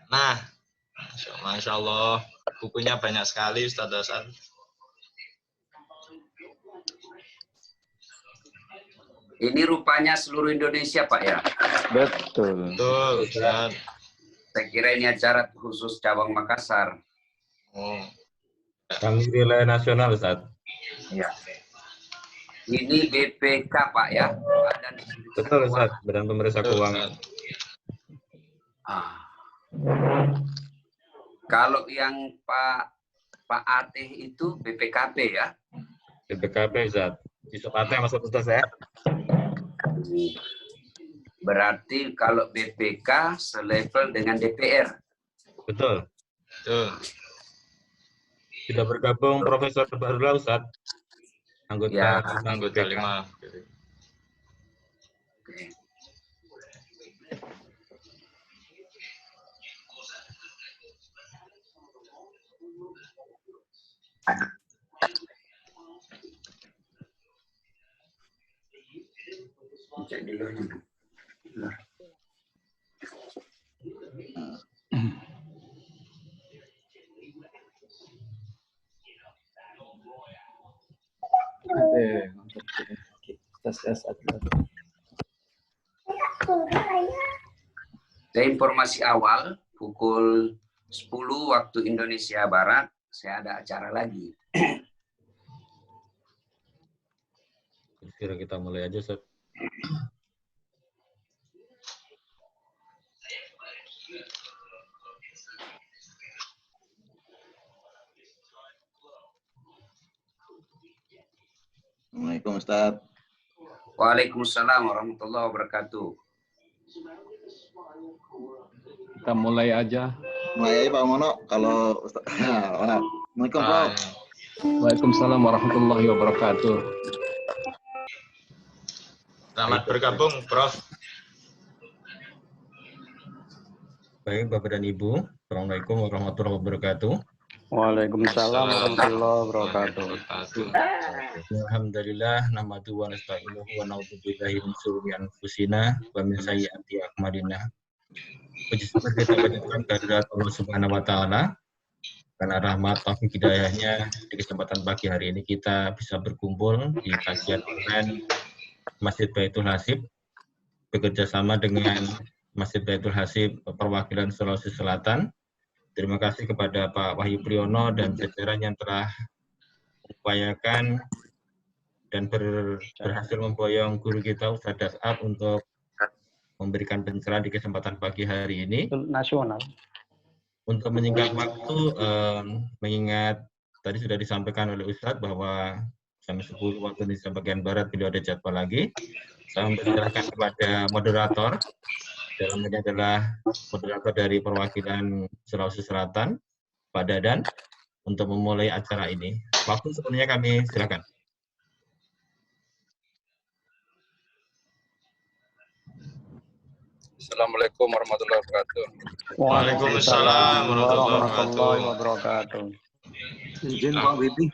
Nah, Masya Allah, bukunya banyak sekali Ustaz Hasan. Ini rupanya seluruh Indonesia, Pak ya? Betul. Betul, Ustaz. Saya kira ini acara khusus cabang Makassar. Oh. Kami wilayah nasional, Ustaz. Ya. Ini BPK, Pak ya? Badan Betul, Ustaz. Badan Pemeriksa Keuangan. Kalau yang Pak Ateh itu BPKP ya? BPKP, Ustaz. Yusuf Ateh maksud Ustaz ya? Berarti kalau BPK selevel dengan DPR. Betul. Betul. Sudah bergabung Profesor Bahrullah, Ustaz. Anggota Ya, anggota BPK. 5. Oke. Cek di luar. Saya informasi awal pukul 10 waktu Indonesia Barat saya ada acara lagi. Kira kita mulai aja, Ustaz. Assalamualaikum Ustaz. Waalaikumsalam warahmatullahi wabarakatuh. Kita mulai aja. Mulai aja Pak Mono. Kalau Ustaz. Assalamualaikum Prof. Waalaikumsalam warahmatullahi wabarakatuh. Selamat bergabung, Prof. Baik, Bapak dan Ibu. Assalamualaikum warahmatullahi wabarakatuh. Waalaikumsalam warahmatullahi wabarakatuh. Alhamdulillah, namadu wa nasta'inuhu wa na'udzubillahi min syururi anfusina wa min sayyiati a'malina. Puji syukur kita panjatkan kehadirat Allah Subhanahu wa taala. Karena rahmat taufik hidayahnya di kesempatan pagi hari ini kita bisa berkumpul di kajian online Masjid Baitul Hasib bekerja sama dengan Masjid Baitul Hasib perwakilan Sulawesi Selatan. Terima kasih kepada Pak Wahyu Priyono dan jajaran yang telah mengupayakan dan berhasil memboyong guru kita Ustaz Das'ad untuk memberikan pencerahan di kesempatan pagi hari ini. Nasional. Untuk menyingkat waktu, mengingat tadi sudah disampaikan oleh Ustadz bahwa jam 10 waktu Indonesia bagian Barat beliau ada jadwal lagi. Saya mempersilahkan kepada moderator. Dalam ini adalah moderator dari perwakilan Sulawesi Selatan, Pak Dadan, untuk memulai acara ini. Waktu sepenuhnya kami silakan. Assalamualaikum warahmatullahi wabarakatuh. Waalaikumsalam warahmatullahi wabarakatuh. Izin Pak Bibi.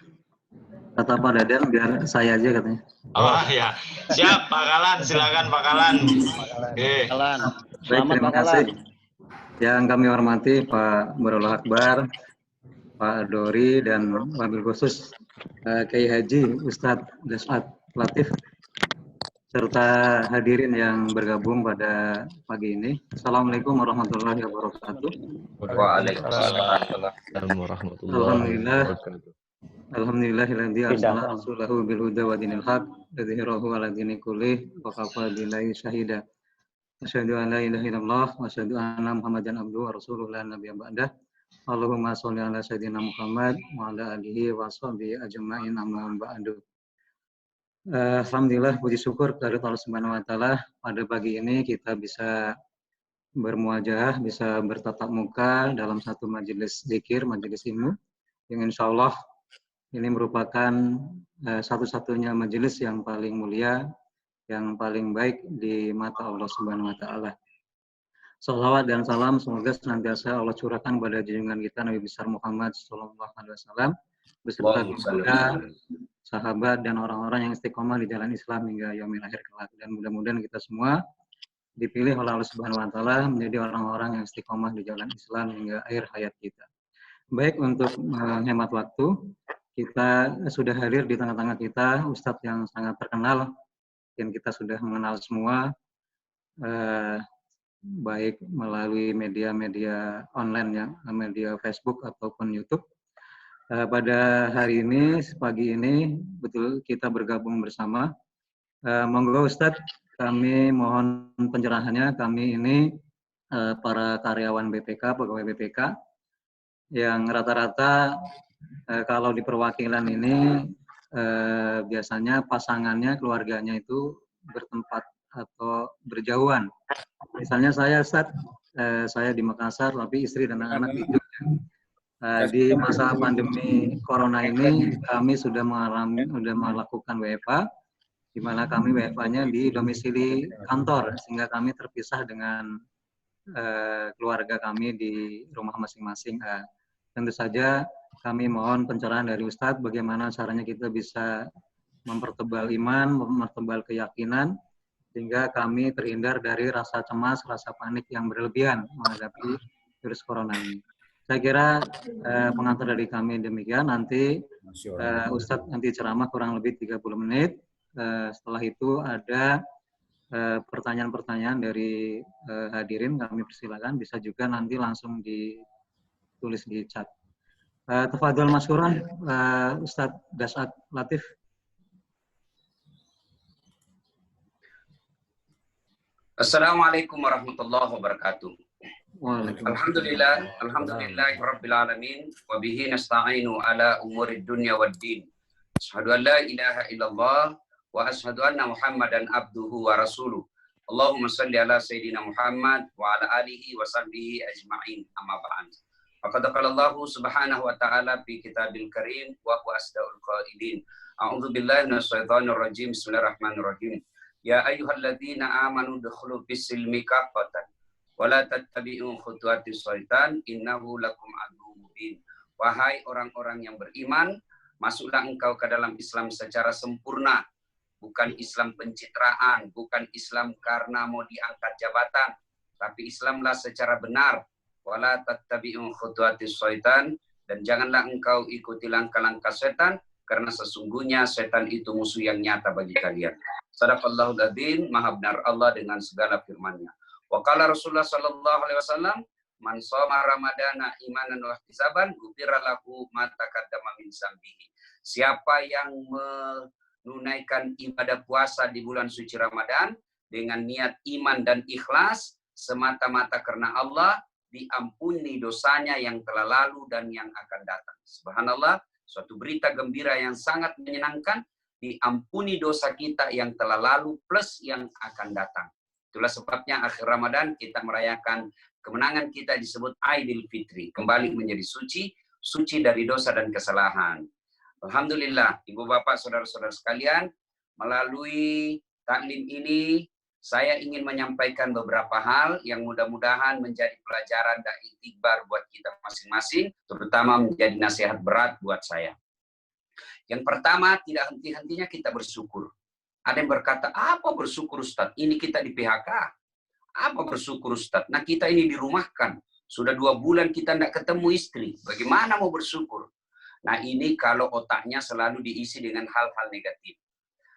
Kata Pak Dadan biar saya aja katanya. Oh ya, siap Pak Kalan, silakan Pak Kalan. Kalan. Baik, terima kasih. Yang kami hormati Pak Bahrullah Akbar, Pak Dori, dan wabil khusus Kiai Haji Ustadz Das'ad Latif, serta hadirin yang bergabung pada pagi ini. Assalamualaikum warahmatullahi wabarakatuh. Waalaikumsalam warahmatullahi wabarakatuh. Alhamdulillahilladzi arsala rasulahu bil huda wa dinil haq lidhhirahu 'ala dini kullih wa kafa billahi syahida. Asyhadu an la ilaha illallah wa asyhadu anna Muhammadan abduhu wa rasuluhu la nabiyya ba'dah. Allahumma sholli ala sayyidina Muhammad wa ala alihi wa sahbihi ajma'in amma ba'du. Alhamdulillah, puji syukur kepada Allah Subhanahu wa taala pada pagi ini kita bisa bermuajah, bisa bertatap muka dalam satu majelis zikir, majelis ilmu yang insyaallah ini merupakan satu-satunya majelis yang paling mulia, yang paling baik di mata Allah Subhanahu wa taala. Shalawat dan salam semoga senantiasa Allah curahkan pada junjungan kita Nabi besar Muhammad sallallahu alaihi wasallam beserta keluarga, sahabat dan orang-orang yang istiqomah di jalan Islam hingga yaumil akhir kelak. Dan mudah-mudahan kita semua dipilih oleh Allah Subhanahu wa taala menjadi orang-orang yang istiqomah di jalan Islam hingga akhir hayat kita. Baik, untuk menghemat waktu, kita sudah hadir di tengah-tengah kita Ustadz yang sangat terkenal yang kita sudah mengenal semua, baik melalui media-media online ya, media Facebook ataupun YouTube. Pada hari ini, pagi ini, betul kita bergabung bersama. Monggo Ustadz, kami mohon pencerahannya. Kami ini para karyawan BPK, pegawai BPK, yang rata-rata kalau di perwakilan ini biasanya pasangannya, keluarganya itu bertempat atau berjauhan. Misalnya saya, Ustadz, saya di Makassar, tapi istri dan anak-anak di Jogja. Di masa pandemi Corona ini, kami sudah melakukan WFH, di mana kami WFH-nya di domisili kantor, sehingga kami terpisah dengan keluarga kami di rumah masing-masing. Tentu saja kami mohon pencerahan dari Ustadz bagaimana caranya kita bisa mempertebal iman, mempertebal keyakinan, sehingga kami terhindar dari rasa cemas, rasa panik yang berlebihan menghadapi virus corona ini. Saya kira pengantar dari kami demikian. Nanti Ustadz nanti ceramah kurang lebih 30 menit. Setelah itu ada pertanyaan-pertanyaan dari hadirin, kami persilakan. Bisa juga nanti langsung ditulis di chat. Tafadhol masykuran, Ustadz Dasat Latif. Assalamualaikum warahmatullahi wabarakatuh. Alhamdulillahirabbil alamin wa bihi nasta'inu ala umurid dunya waddin. Asyhadu an la ilaha illallah wa asyhadu anna Muhammadan abduhu wa rasuluh. Allahumma shalli ala sayyidina Muhammad wa ala alihi wa sahbihi ajma'in. Amma ba'd. Faqad qala Allah subhanahu wa ta'ala fi kitabil karim wa huwa asdaul qailin. A'udzu billahi minasyaitonir rajim. Bismillahirrahmanirrahim. Ya ayyuhalladzina amanu dukhulu fis-silmi kaffatan wa la tattabi'u khutuwatis syaitan innahu lakum aduwwun mubin. Wahai orang-orang yang beriman, masuklah engkau ke dalam Islam secara sempurna, bukan Islam pencitraan, bukan Islam karena mau diangkat jabatan, tapi Islamlah secara benar. Wala tattabi'u khutuwatis syaitan, dan janganlah engkau ikuti langkah-langkah setan, karena sesungguhnya setan itu musuh yang nyata bagi kalian. Shadaqallahul adzim, maha benar Allah dengan segala firman-Nya. Wa qala Rasulullah sallallahu alaihi wasallam, man shoma ramadana imanan wa ihtisaban ghufira lahu ma taqaddama min dzambihi. Siapa yang menunaikan ibadah puasa di bulan suci Ramadan dengan niat iman dan ikhlas semata-mata karena Allah, diampuni dosanya yang telah lalu dan yang akan datang. Subhanallah, suatu berita gembira yang sangat menyenangkan, diampuni dosa kita yang telah lalu plus yang akan datang. Itulah sebabnya akhir Ramadan kita merayakan kemenangan kita disebut Aidil Fitri, kembali menjadi suci dari dosa dan kesalahan. Alhamdulillah, Ibu Bapak, Saudara-saudara sekalian, melalui taklim ini saya ingin menyampaikan beberapa hal yang mudah-mudahan menjadi pelajaran dan iktibar buat kita masing-masing, terutama menjadi nasihat berat buat saya. Yang pertama, tidak henti-hentinya kita bersyukur. Ada yang berkata, apa bersyukur Ustadz? Ini kita di PHK. Apa bersyukur Ustadz? Nah, kita ini dirumahkan. Sudah 2 bulan kita tidak ketemu istri. Bagaimana mau bersyukur? Nah, ini kalau otaknya selalu diisi dengan hal-hal negatif.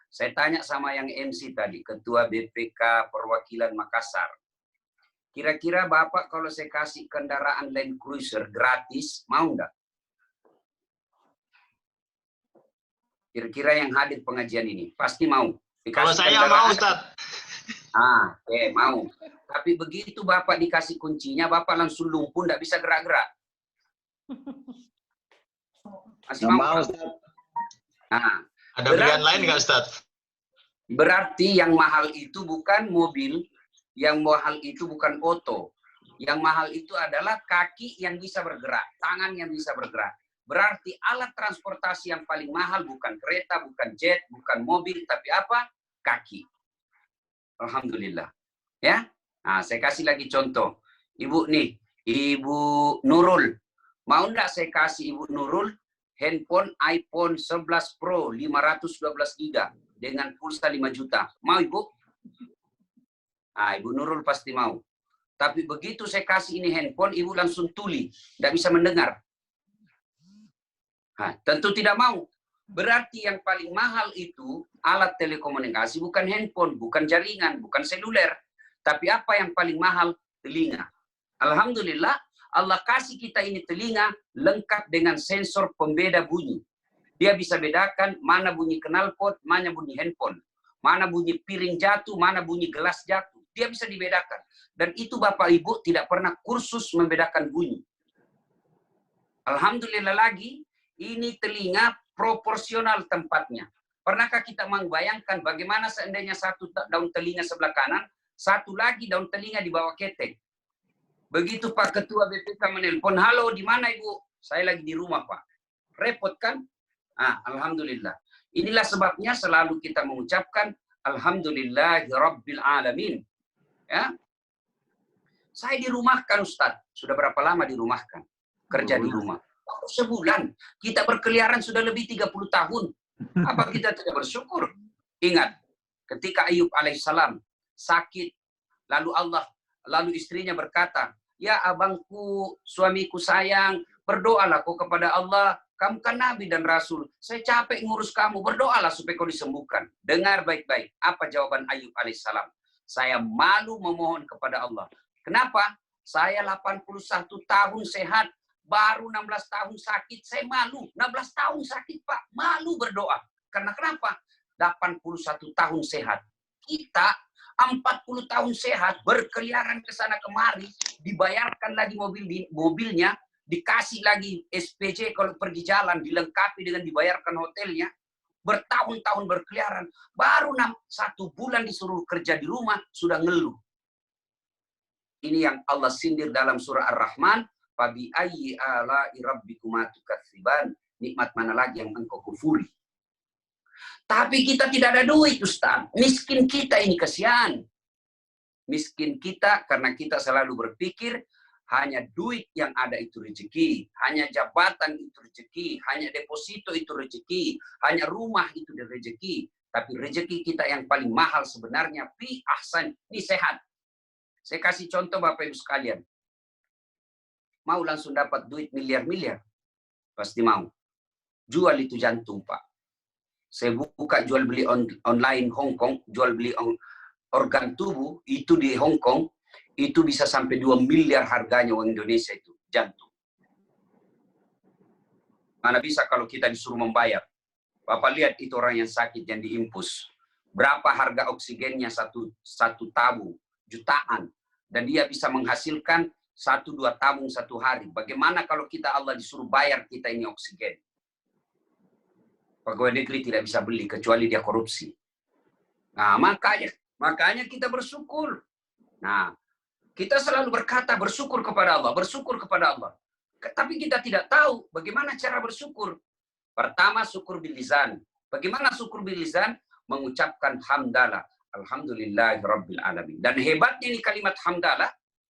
Saya tanya sama yang MC tadi, Ketua BPK Perwakilan Makassar. Kira-kira Bapak kalau saya kasih kendaraan Land Cruiser gratis, mau nggak? Kira-kira yang hadir pengajian ini pasti mau. Kalau saya mau, Ustaz. Mau. Tapi begitu Bapak dikasih kuncinya, Bapak langsung lumpuh, nggak bisa gerak-gerak. Masih mau, Ustaz? Nah, ada pilihan lain nggak, Ustaz? Berarti yang mahal itu bukan mobil, yang mahal itu bukan oto. Yang mahal itu adalah kaki yang bisa bergerak, tangan yang bisa bergerak. Berarti alat transportasi yang paling mahal bukan kereta, bukan jet, bukan mobil, tapi apa? Kaki. Alhamdulillah. Ya. Nah, saya kasih lagi contoh. Ibu nih, Ibu Nurul. Mau enggak saya kasih Ibu Nurul handphone iPhone 11 Pro 512 GB dengan pulsa 5 juta. Mau Ibu? Ibu Nurul pasti mau. Tapi begitu saya kasih ini handphone, ibu langsung tuli, tidak bisa mendengar. Tentu tidak mau. Berarti yang paling mahal itu alat telekomunikasi, bukan handphone, bukan jaringan, bukan seluler. Tapi apa yang paling mahal? Telinga. Alhamdulillah, Allah kasih kita ini telinga lengkap dengan sensor pembeda bunyi. Dia bisa bedakan mana bunyi knalpot, mana bunyi handphone. Mana bunyi piring jatuh, mana bunyi gelas jatuh. Dia bisa dibedakan. Dan itu Bapak Ibu tidak pernah kursus membedakan bunyi. Alhamdulillah lagi, ini telinga proporsional tempatnya. Pernahkah kita membayangkan bagaimana seandainya satu daun telinga sebelah kanan, satu lagi daun telinga di bawah ketek. Begitu Pak Ketua BPK menelpon, halo di mana Ibu? Saya lagi di rumah Pak. Repot kan? Alhamdulillah. Inilah sebabnya selalu kita mengucapkan Alhamdulillahirabbil alamin. Ya. Saya dirumahkan Ustaz. Sudah berapa lama dirumahkan? Kerja di rumah. Sebulan. Kita berkeliaran sudah lebih 30 tahun. Apa kita tidak bersyukur? Ingat, ketika Ayub alaihissalam sakit, lalu istrinya berkata, ya abangku, suamiku sayang, berdoalah kau kepada Allah. Kamu kan Nabi dan Rasul. Saya capek ngurus kamu. Berdoalah supaya kau disembuhkan. Dengar baik-baik. Apa jawaban Ayub alaihissalam? Saya malu memohon kepada Allah. Kenapa? Saya 81 tahun sehat. Baru 16 tahun sakit. Saya malu. 16 tahun sakit Pak. Malu berdoa. Karena kenapa? 81 tahun sehat. Kita 40 tahun sehat. Berkeliaran ke sana kemari. Dibayarkan lagi mobilnya. Dikasih lagi SPJ kalau pergi jalan, dilengkapi dengan dibayarkan hotelnya, bertahun-tahun berkeliaran, baru 1 bulan disuruh kerja di rumah, sudah ngeluh. Ini yang Allah sindir dalam surah Ar-Rahman, Fabi ayyi ala'i rabbikuma tukatsiban, nikmat mana lagi yang engkau kufuri. Tapi kita tidak ada duit, Ustaz. Miskin kita ini, kasihan. Miskin kita karena kita selalu berpikir, hanya duit yang ada itu rezeki, hanya jabatan itu rezeki, hanya deposito itu rezeki, hanya rumah itu rezeki. Tapi rezeki kita yang paling mahal sebenarnya fi ahsan, ini sehat. Saya kasih contoh Bapak Ibu sekalian. Mau langsung dapat duit miliar-miliar? Pasti mau. Jual itu jantung Pak. Saya buka jual beli online Hong Kong, jual beli organ tubuh itu di Hong Kong. Itu bisa sampai 2 miliar harganya uang Indonesia itu, jantung. Mana bisa kalau kita disuruh membayar. Bapak lihat itu orang yang sakit yang diimpus. Berapa harga oksigennya satu tabung, jutaan. Dan dia bisa menghasilkan 1-2 tabung satu hari. Bagaimana kalau kita Allah disuruh bayar kita ini oksigen? Pegawai negeri tidak bisa beli, kecuali dia korupsi. Nah, makanya kita bersyukur. Nah, kita selalu berkata bersyukur kepada Allah, bersyukur kepada Allah. Tapi kita tidak tahu bagaimana cara bersyukur. Pertama, syukur bil lisan. Bagaimana syukur bil lisan? Mengucapkan hamdalah. Alhamdulillahirabbil alamin. Dan hebatnya ini kalimat hamdalah,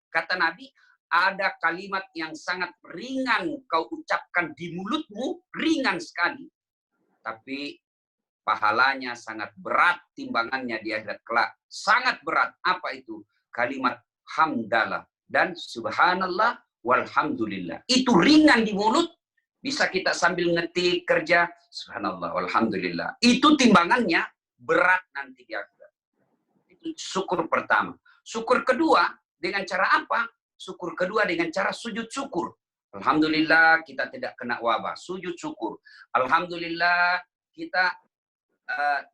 kata Nabi, ada kalimat yang sangat ringan kau ucapkan di mulutmu, ringan sekali. Tapi pahalanya sangat berat, timbangannya di akhirat kelak. Sangat berat. Apa itu? Kalimat hamdalah dan subhanallah walhamdulillah. Itu ringan di mulut, bisa kita sambil ngetik kerja subhanallah walhamdulillah. Itu timbangannya berat nanti di akhirat. Itu syukur pertama. Syukur kedua dengan cara apa? Syukur kedua dengan cara sujud syukur. Alhamdulillah kita tidak kena wabah, sujud syukur. Alhamdulillah kita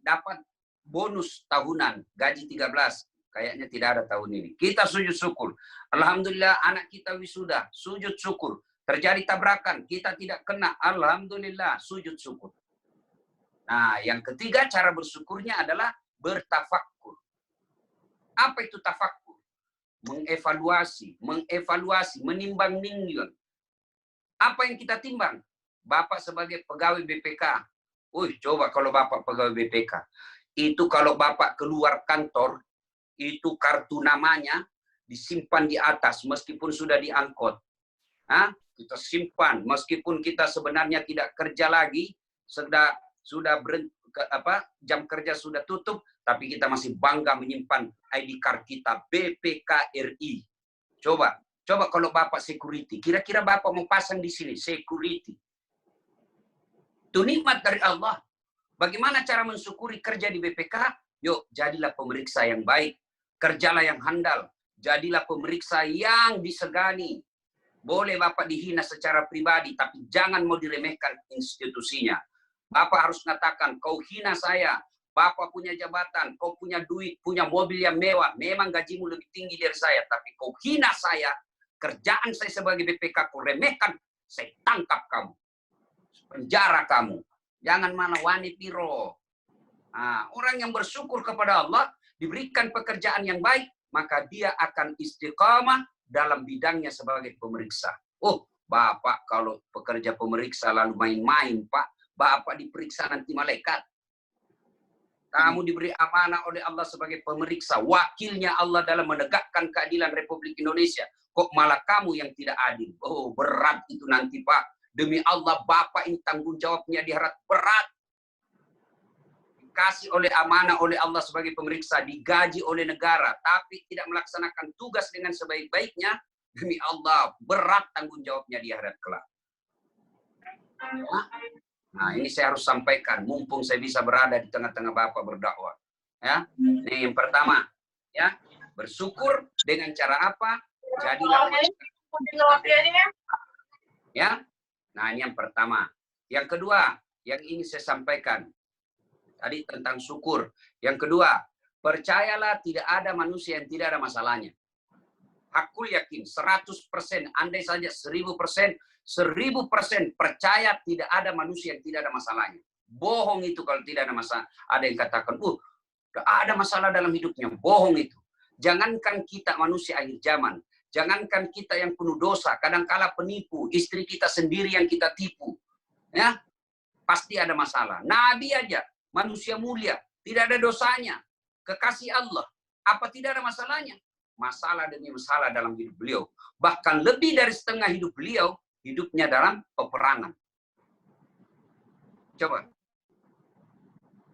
dapat bonus tahunan gaji 13. Kayaknya tidak ada tahun ini. Kita sujud syukur. Alhamdulillah anak kita wisuda. Sujud syukur. Terjadi tabrakan. Kita tidak kena. Alhamdulillah. Sujud syukur. Nah, yang ketiga cara bersyukurnya adalah bertafakkur. Apa itu tafakkur? Mengevaluasi, menimbang-ninggin. Apa yang kita timbang? Bapak sebagai pegawai BPK. Coba kalau Bapak pegawai BPK. Itu kalau Bapak keluar kantor, itu kartu namanya disimpan di atas meskipun sudah diangkut. Kita simpan meskipun kita sebenarnya tidak kerja lagi, sudah sudah jam kerja sudah tutup, tapi kita masih bangga menyimpan ID card kita BPKRI. Coba kalau Bapak security, kira-kira Bapak mau pasang di sini security. Itu nikmat dari Allah. Bagaimana cara mensyukuri kerja di BPK? Yuk, jadilah pemeriksa yang baik. Kerjalah yang handal. Jadilah pemeriksa yang disegani. Boleh Bapak dihina secara pribadi, tapi jangan mau diremehkan institusinya. Bapak harus mengatakan, kau hina saya. Bapak punya jabatan, kau punya duit, punya mobil yang mewah. Memang gajimu lebih tinggi dari saya, tapi kau hina saya. Kerjaan saya sebagai BPK, kau remehkan, saya tangkap kamu. Penjara kamu. Jangan mana wani piro. Nah, orang yang bersyukur kepada Allah, diberikan pekerjaan yang baik, maka dia akan istiqamah dalam bidangnya sebagai pemeriksa. Oh, Bapak kalau pekerja pemeriksa lalu main-main, Pak. Bapak diperiksa nanti malaikat. Kamu diberi amanah oleh Allah sebagai pemeriksa. Wakilnya Allah dalam menegakkan keadilan Republik Indonesia. Kok malah kamu yang tidak adil? Oh, berat itu nanti, Pak. Demi Allah, Bapak ini tanggung jawabnya di akhirat berat. Dikasih oleh amanah oleh Allah sebagai pemeriksa, digaji oleh negara, tapi tidak melaksanakan tugas dengan sebaik-baiknya. Demi Allah, berat tanggung jawabnya di akhirat kelak. Nah, ini saya harus sampaikan, mumpung saya bisa berada di tengah-tengah Bapak berdakwah. Ya, ini yang pertama. Ya, bersyukur dengan cara apa? Jadilah ya. Nah, ini yang pertama. Yang kedua, yang ini saya sampaikan tadi tentang syukur. Yang kedua, percayalah tidak ada manusia yang tidak ada masalahnya. Aku yakin 100%, andai saja 1000%, 1000% percaya tidak ada manusia yang tidak ada masalahnya. Bohong itu kalau tidak ada masalah. Ada yang katakan, ada masalah dalam hidupnya. Bohong itu. Jangankan kita manusia akhir zaman. Jangankan kita yang penuh dosa, kadangkala penipu, istri kita sendiri yang kita tipu. Ya, pasti ada masalah. Nabi aja, manusia mulia, tidak ada dosanya. Kekasih Allah, apa tidak ada masalahnya? Masalah demi masalah dalam hidup beliau. Bahkan lebih dari setengah hidup beliau, hidupnya dalam peperangan. Coba.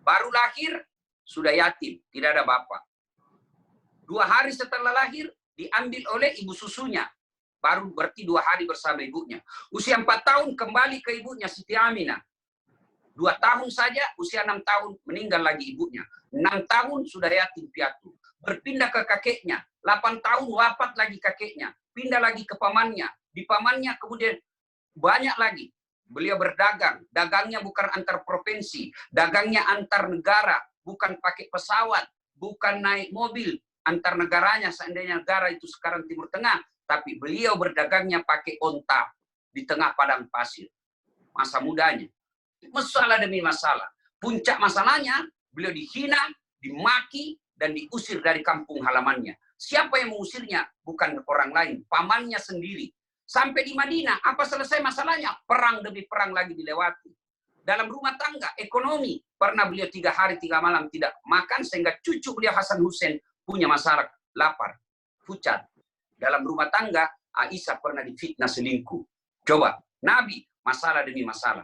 Baru lahir, sudah yatim, tidak ada bapak. 2 hari setelah lahir, diambil oleh ibu susunya. Baru berarti 2 hari bersama ibunya. Usia 4 tahun kembali ke ibunya Siti Aminah. 2 tahun saja, usia 6 tahun meninggal lagi ibunya. 6 tahun sudah yatim piatu. Berpindah ke kakeknya. 8 tahun wafat lagi kakeknya. Pindah lagi ke pamannya. Di pamannya kemudian banyak lagi. Beliau berdagang. Dagangnya bukan antar provinsi. Dagangnya antar negara. Bukan pakai pesawat. Bukan naik mobil. Antar negaranya, seandainya negara itu sekarang Timur Tengah, tapi beliau berdagangnya pakai onta di tengah padang pasir. Masa mudanya. Masalah demi masalah. Puncak masalahnya, beliau dihina, dimaki, dan diusir dari kampung halamannya. Siapa yang mengusirnya? Bukan orang lain, pamannya sendiri. Sampai di Madinah, apa selesai masalahnya? Perang demi perang lagi dilewati. Dalam rumah tangga, ekonomi, pernah beliau 3 hari 3 malam tidak makan, sehingga cucu beliau Hasan Hussein punya masalah lapar, pucat. Dalam rumah tangga, Aisyah pernah difitnah selingkuh. Coba, Nabi, masalah demi masalah.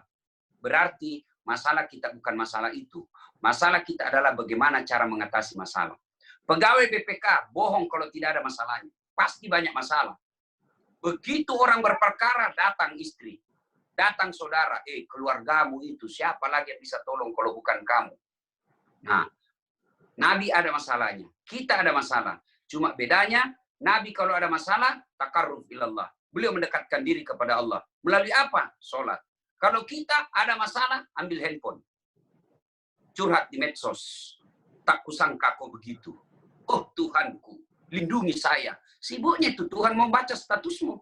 Berarti masalah kita bukan masalah itu. Masalah kita adalah bagaimana cara mengatasi masalah. Pegawai BPK, bohong kalau tidak ada masalahnya. Pasti banyak masalah. Begitu orang berperkara, datang istri. Datang saudara, keluargamu itu, siapa lagi yang bisa tolong kalau bukan kamu? Nah, Nabi ada masalahnya, kita ada masalah. Cuma bedanya, Nabi kalau ada masalah, takarruf ilallah. Beliau mendekatkan diri kepada Allah. Melalui apa? Sholat. Kalau kita ada masalah, ambil handphone. Curhat di medsos. Tak kusangka kau begitu. Oh Tuhanku, lindungi saya. Sibuknya itu Tuhan mau baca statusmu.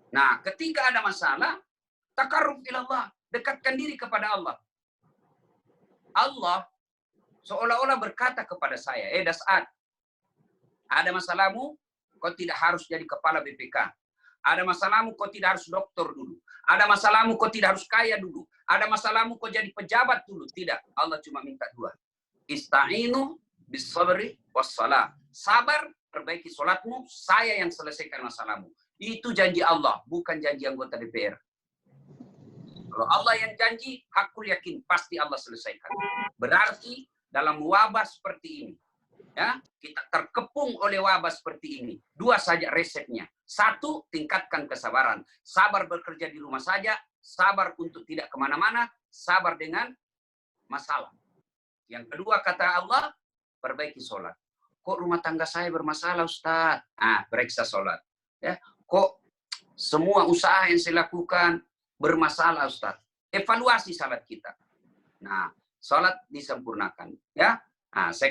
Nah, ketika ada masalah, takarruf ilallah. Dekatkan diri kepada Allah. Allah seolah-olah berkata kepada saya, Das'ad, ada masalahmu, kau tidak harus jadi kepala BPK. Ada masalahmu, kau tidak harus dokter dulu. Ada masalahmu, kau tidak harus kaya dulu. Ada masalahmu, kau jadi pejabat dulu. Tidak, Allah cuma minta 2. Ista'inu bis-sabri was-salah. Sabar, perbaiki sholatmu, saya yang selesaikan masalahmu. Itu janji Allah, bukan janji anggota DPR. Kalau Allah yang janji, hakul yakin pasti Allah selesaikan. Berarti dalam wabah seperti ini, ya, kita terkepung oleh wabah seperti ini. Dua saja resepnya. Satu, tingkatkan kesabaran. Sabar bekerja di rumah saja, sabar untuk tidak kemana-mana, sabar dengan masalah. Yang kedua kata Allah, perbaiki sholat. Kok rumah tangga saya bermasalah, Ustaz? Periksa sholat. Ya, kok semua usaha yang saya lakukan bermasalah, Ustaz? Evaluasi salat kita. Nah, sholat disempurnakan. Ya, saya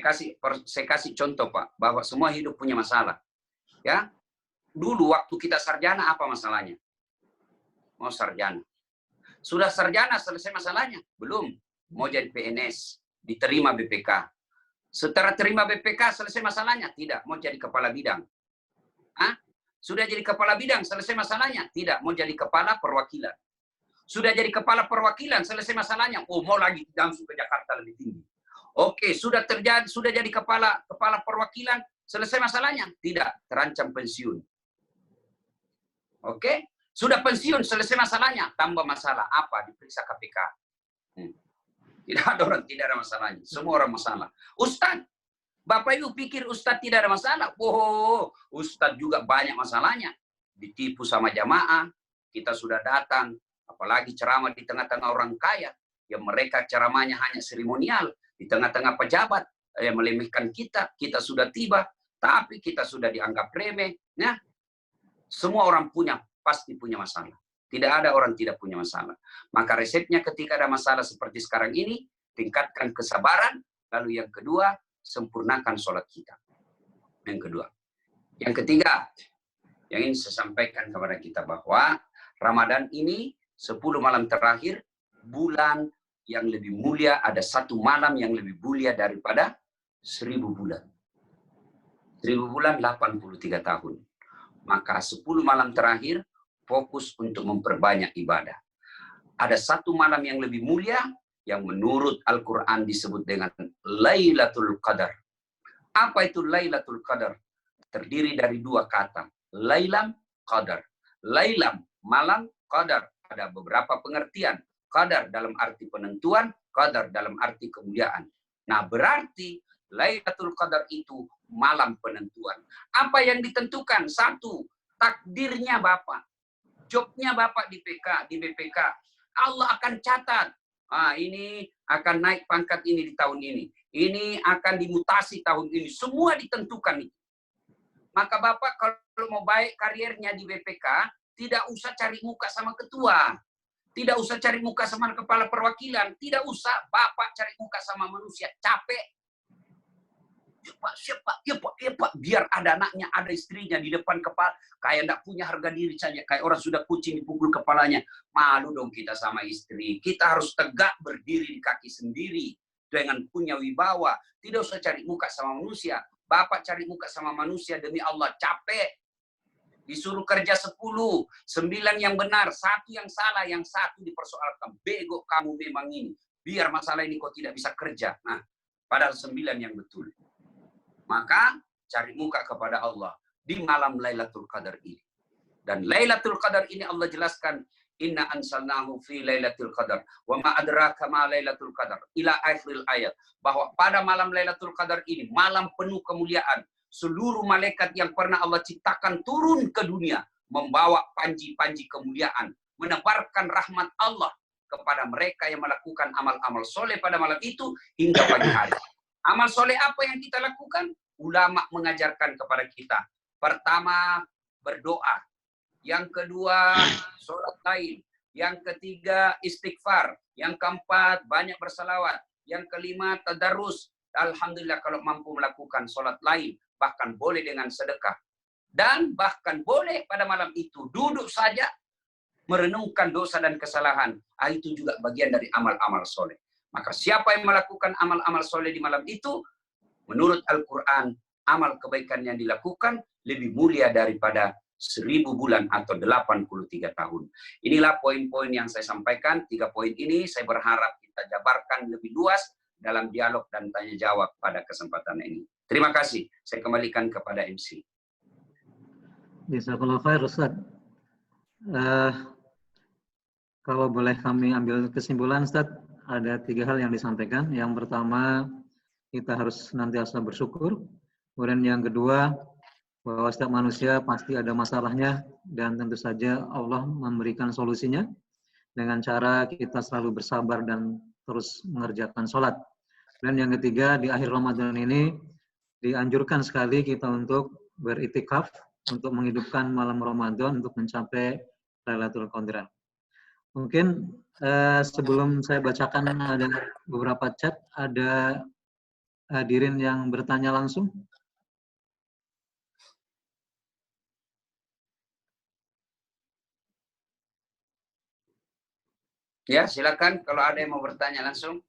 kasih contoh, Pak, bahwa semua hidup punya masalah. Ya, dulu waktu kita sarjana apa masalahnya? Mau sarjana. Sudah sarjana selesai masalahnya? Belum. Mau jadi PNS, diterima BPK. Setelah terima BPK selesai masalahnya? Tidak. Mau jadi kepala bidang. Sudah jadi kepala bidang selesai masalahnya? Tidak. Mau jadi kepala perwakilan. Sudah jadi kepala perwakilan selesai masalahnya? Oh, mau lagi langsung ke Jakarta lebih tinggi. Oke, sudah jadi kepala perwakilan selesai masalahnya? Tidak. Terancam pensiun. Oke, sudah pensiun selesai masalahnya? Tambah masalah. Apa? Diperiksa KPK. Tidak ada orang tidak ada masalahnya. Semua orang masalah. Ustadz, Bapak Ibu pikir Ustadz tidak ada masalah? Oh, Ustadz juga banyak masalahnya. Ditipu sama jamaah, kita sudah datang. Apalagi ceramah di tengah-tengah orang kaya. Yang mereka ceramahnya hanya seremonial. Di tengah-tengah pejabat yang melemehkan kita. Kita sudah tiba, tapi kita sudah dianggap remeh. Nah, semua orang pasti punya masalah. Tidak ada orang tidak punya masalah. Maka resepnya ketika ada masalah seperti sekarang ini, tingkatkan kesabaran. Lalu yang kedua, sempurnakan sholat kita. Yang kedua. Yang ketiga, yang ingin saya sampaikan kepada kita bahwa Ramadan ini 10 malam terakhir, bulan yang lebih mulia, ada satu malam yang lebih mulia daripada 1000 bulan. 1000 bulan 83 tahun. Maka 10 malam terakhir, fokus untuk memperbanyak ibadah. Ada satu malam yang lebih mulia, yang menurut Al-Quran disebut dengan Lailatul Qadar. Apa itu Lailatul Qadar? Terdiri dari dua kata. Lailam, Qadar. Lailam, malam, Qadar. Ada beberapa pengertian. Qadar dalam arti penentuan, Qadar dalam arti kemuliaan. Nah, berarti Lailatul Qadar itu malam penentuan. Apa yang ditentukan? Satu, takdirnya Bapak. Jobnya Bapak di BPK. Allah akan catat. Ini akan naik pangkat ini di tahun ini. Ini akan dimutasi tahun ini. Semua ditentukan itu. Maka Bapak kalau mau baik karirnya di BPK, tidak usah cari muka sama ketua. Tidak usah cari muka sama kepala perwakilan. Tidak usah Bapak cari muka sama manusia. Capek. Ya Pak, biar ada anaknya, ada istrinya di depan kepala, kayak enggak punya harga diri saja, kayak orang sudah kucing dipukul kepalanya. Malu dong kita sama istri. Kita harus tegak berdiri di kaki sendiri dengan punya wibawa. Tidak usah cari muka sama manusia. Bapak cari muka sama manusia demi Allah, capek. Disuruh kerja 10, 9 yang benar, 1 yang salah, yang 1 dipersoalkan. Bego kamu memang ini. Biar masalah ini kok tidak bisa kerja. Nah, padahal 9 yang betul. Maka cari muka kepada Allah di malam Lailatul Qadar ini. Dan Lailatul Qadar ini Allah jelaskan, inna ansalnahu fi Lailatul Qadar wa ma adraka ma Lailatul Qadar ila akhiril ayat, bahwa pada malam Lailatul Qadar ini malam penuh kemuliaan. Seluruh malaikat yang pernah Allah ciptakan turun ke dunia membawa panji-panji kemuliaan, menebarkan rahmat Allah kepada mereka yang melakukan amal-amal soleh pada malam itu hingga pagi hari. Amal soleh apa yang kita lakukan? Ulama mengajarkan kepada kita. Pertama, berdoa. Yang kedua, sholat lail. Yang ketiga, istighfar. Yang keempat, banyak bersalawat. Yang kelima, tadarus. Alhamdulillah kalau mampu melakukan sholat lail. Bahkan boleh dengan sedekah. Dan bahkan boleh pada malam itu duduk saja merenungkan dosa dan kesalahan. Itu juga bagian dari amal-amal soleh. Maka siapa yang melakukan amal-amal soleh di malam itu, menurut Al-Quran, amal kebaikan yang dilakukan lebih mulia daripada 1000 bulan atau 83 tahun. Inilah poin-poin yang saya sampaikan. 3 poin ini saya berharap kita jabarkan lebih luas dalam dialog dan tanya jawab pada kesempatan ini. Terima kasih. Saya kembalikan kepada MC. Jazakallahu khair, Ustaz. Kalau boleh kami ambil kesimpulan, Ustaz, ada 3 hal yang disampaikan. Yang pertama, kita harus senantiasa bersyukur. Kemudian yang kedua, bahwa setiap manusia pasti ada masalahnya, dan tentu saja Allah memberikan solusinya dengan cara kita selalu bersabar dan terus mengerjakan sholat. Dan yang ketiga, di akhir Ramadan ini dianjurkan sekali kita untuk beritikaf, untuk menghidupkan malam Ramadan untuk mencapai Lailatul Qadar. Mungkin sebelum saya bacakan ada beberapa chat, ada hadirin yang bertanya langsung. Ya, silakan kalau ada yang mau bertanya langsung.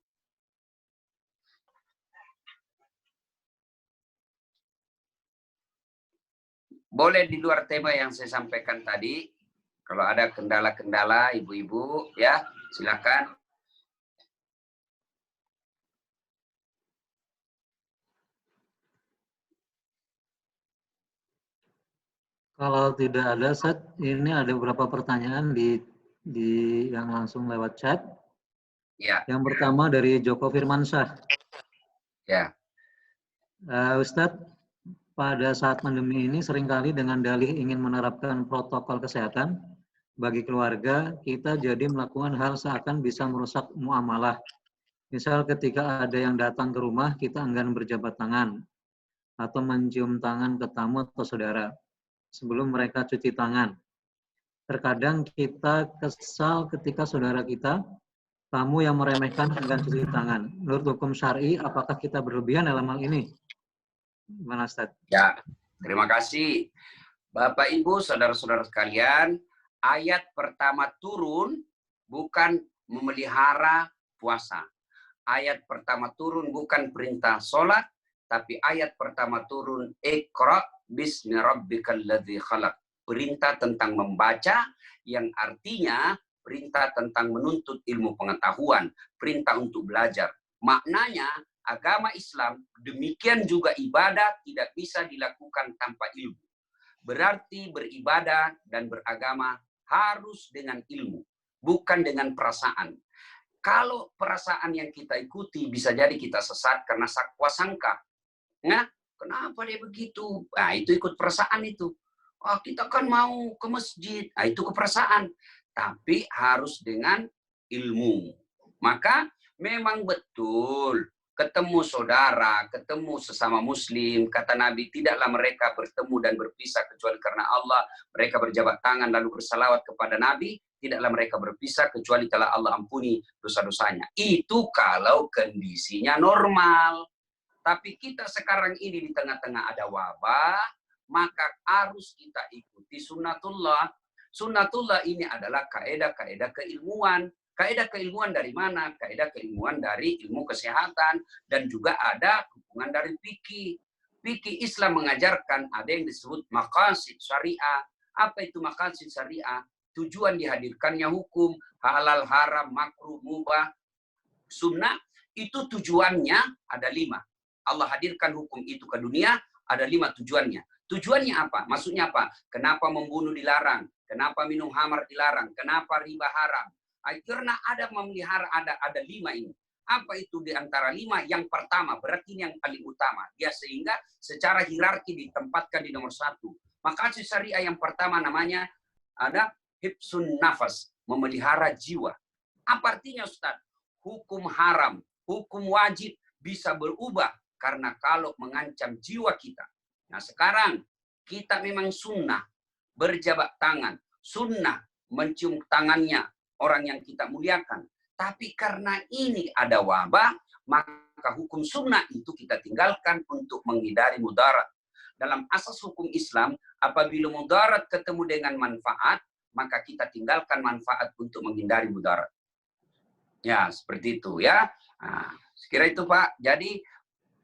Boleh di luar tema yang saya sampaikan tadi. Kalau ada kendala-kendala ibu-ibu, ya silakan. Kalau tidak ada, Ustaz, ini ada beberapa pertanyaan di yang langsung lewat chat. Ya. Yang pertama dari Joko Firmansyah. Ya. Ustadz, pada saat pandemi ini seringkali dengan dalih ingin menerapkan protokol kesehatan bagi keluarga, kita jadi melakukan hal seakan bisa merusak muamalah. Misal ketika ada yang datang ke rumah, kita enggan berjabat tangan atau mencium tangan ke tamu atau saudara sebelum mereka cuci tangan. Terkadang kita kesal ketika saudara kita, tamu yang meremehkan enggan cuci tangan. Menurut hukum syar'i, apakah kita berlebihan dalam hal ini? Gimana, Ustaz? Ya, terima kasih. Bapak, Ibu, saudara-saudara sekalian, ayat pertama turun bukan memelihara puasa. Ayat pertama turun bukan perintah sholat, tapi ayat pertama turun Iqra bismi rabbikal ladzi khalaq. Perintah tentang membaca yang artinya perintah tentang menuntut ilmu pengetahuan, perintah untuk belajar. Maknanya agama Islam demikian juga ibadah tidak bisa dilakukan tanpa ilmu. Berarti beribadah dan beragama harus dengan ilmu, bukan dengan perasaan. Kalau perasaan yang kita ikuti bisa jadi kita sesat karena sakwa sangka. Nah, kenapa dia begitu? Nah, itu ikut perasaan itu. Oh, kita kan mau ke masjid. Nah, itu keperasaan. Tapi harus dengan ilmu. Maka memang betul ketemu saudara, ketemu sesama muslim, kata Nabi, tidaklah mereka bertemu dan berpisah kecuali karena Allah. Mereka berjabat tangan lalu bersalawat kepada Nabi, tidaklah mereka berpisah kecuali kalau Allah ampuni dosa-dosanya. Itu kalau kondisinya normal. Tapi kita sekarang ini di tengah-tengah ada wabah, maka harus kita ikuti sunnatullah. Sunnatullah ini adalah kaidah-kaidah keilmuan. Kaidah keilmuan dari mana? Kaidah keilmuan dari ilmu kesehatan dan juga ada hubungan dari fikih. Fikih Islam mengajarkan ada yang disebut maqasid syariah. Apa itu maqasid syariah? Tujuan dihadirkannya hukum, halal, haram, makruh, mubah, sunnah. Itu tujuannya ada 5. Allah hadirkan hukum itu ke dunia, ada 5 tujuannya. Tujuannya apa? Maksudnya apa? Kenapa membunuh dilarang? Kenapa minum khamar dilarang? Kenapa riba haram? Karena ada memelihara, ada 5 ini. Apa itu di antara 5? Yang pertama, berarti ini yang paling utama. Ya, sehingga secara hierarki ditempatkan di nomor 1. Maka syariah yang pertama namanya ada hifsun nafas, memelihara jiwa. Apa artinya, Ustaz? Hukum haram, hukum wajib bisa berubah karena kalau mengancam jiwa kita. Nah, sekarang kita memang sunnah berjabat tangan, sunnah mencium tangannya orang yang kita muliakan. Tapi karena ini ada wabah, maka hukum sunnah itu kita tinggalkan untuk menghindari mudarat. Dalam asas hukum Islam, apabila mudarat ketemu dengan manfaat, maka kita tinggalkan manfaat untuk menghindari mudarat. Ya, seperti itu ya. Nah, sekira itu Pak. Jadi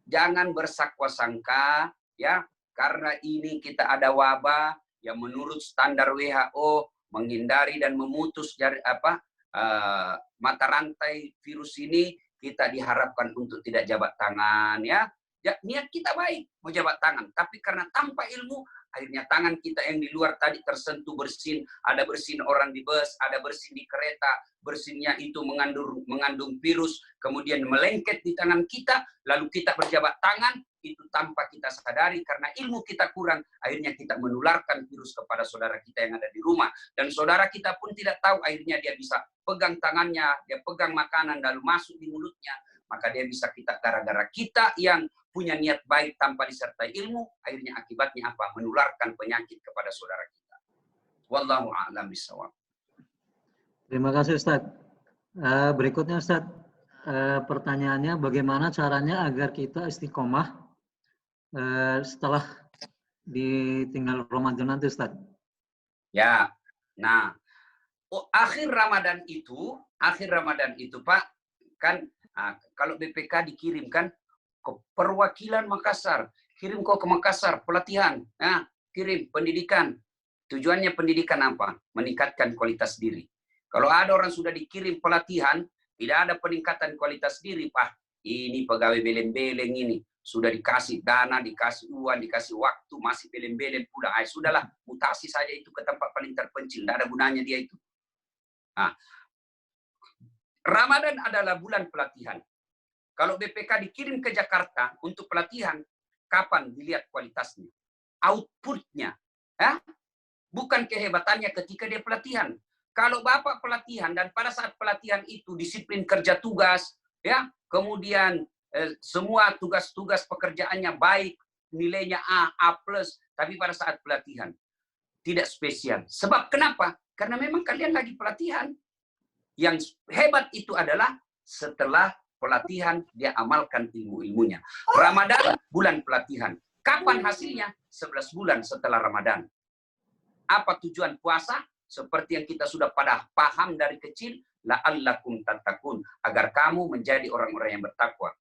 jangan bersakwa sangka ya, karena ini kita ada wabah yang menurut standar WHO menghindari dan memutus mata rantai virus ini, kita diharapkan untuk tidak jabat tangan ya. Ya, niat kita baik mau jabat tangan, tapi karena tanpa ilmu akhirnya tangan kita yang di luar tadi tersentuh bersin, ada bersin orang di bus, ada bersin di kereta, bersinnya itu mengandung virus, kemudian melengket di tangan kita, lalu kita berjabat tangan, itu tanpa kita sadari karena ilmu kita kurang, akhirnya kita menularkan virus kepada saudara kita yang ada di rumah. Dan saudara kita pun tidak tahu, akhirnya dia bisa pegang tangannya, dia pegang makanan lalu masuk di mulutnya. Maka dia bisa kita, gara-gara kita yang punya niat baik tanpa disertai ilmu, akhirnya akibatnya apa? Menularkan penyakit kepada saudara kita. Wallahu a'lam bishawab. Terima kasih Ustaz. Berikutnya Ustaz, pertanyaannya bagaimana caranya agar kita istiqomah setelah ditinggal Ramadan nanti Ustaz? Ya, nah akhir Ramadan itu Pak, kan kalau BPK dikirimkan ke perwakilan Makassar, kirim kau ke Makassar pelatihan, kirim pendidikan. Tujuannya pendidikan apa? Meningkatkan kualitas diri. Kalau ada orang sudah dikirim pelatihan, tidak ada peningkatan kualitas diri, Pak. Ini pegawai beleng-beleng ini. Sudah dikasih dana, dikasih uang, dikasih waktu, masih beleng-beleng pula. Sudahlah, mutasi saja itu ke tempat paling terpencil. Tidak ada gunanya dia itu. Ramadan adalah bulan pelatihan. Kalau BPK dikirim ke Jakarta untuk pelatihan, kapan dilihat kualitasnya? Outputnya. Bukan kehebatannya ketika dia pelatihan. Kalau Bapak pelatihan dan pada saat pelatihan itu disiplin kerja tugas, ya, kemudian semua tugas-tugas pekerjaannya baik, nilainya A+, tapi pada saat pelatihan tidak spesial. Sebab kenapa? Karena memang kalian lagi pelatihan. Yang hebat itu adalah setelah pelatihan dia amalkan ilmu-ilmunya. Ramadan bulan pelatihan. Kapan hasilnya? 11 bulan setelah Ramadan. Apa tujuan puasa? Seperti yang kita sudah pada paham dari kecil, la'allakum tattaqun, agar kamu menjadi orang-orang yang bertakwa.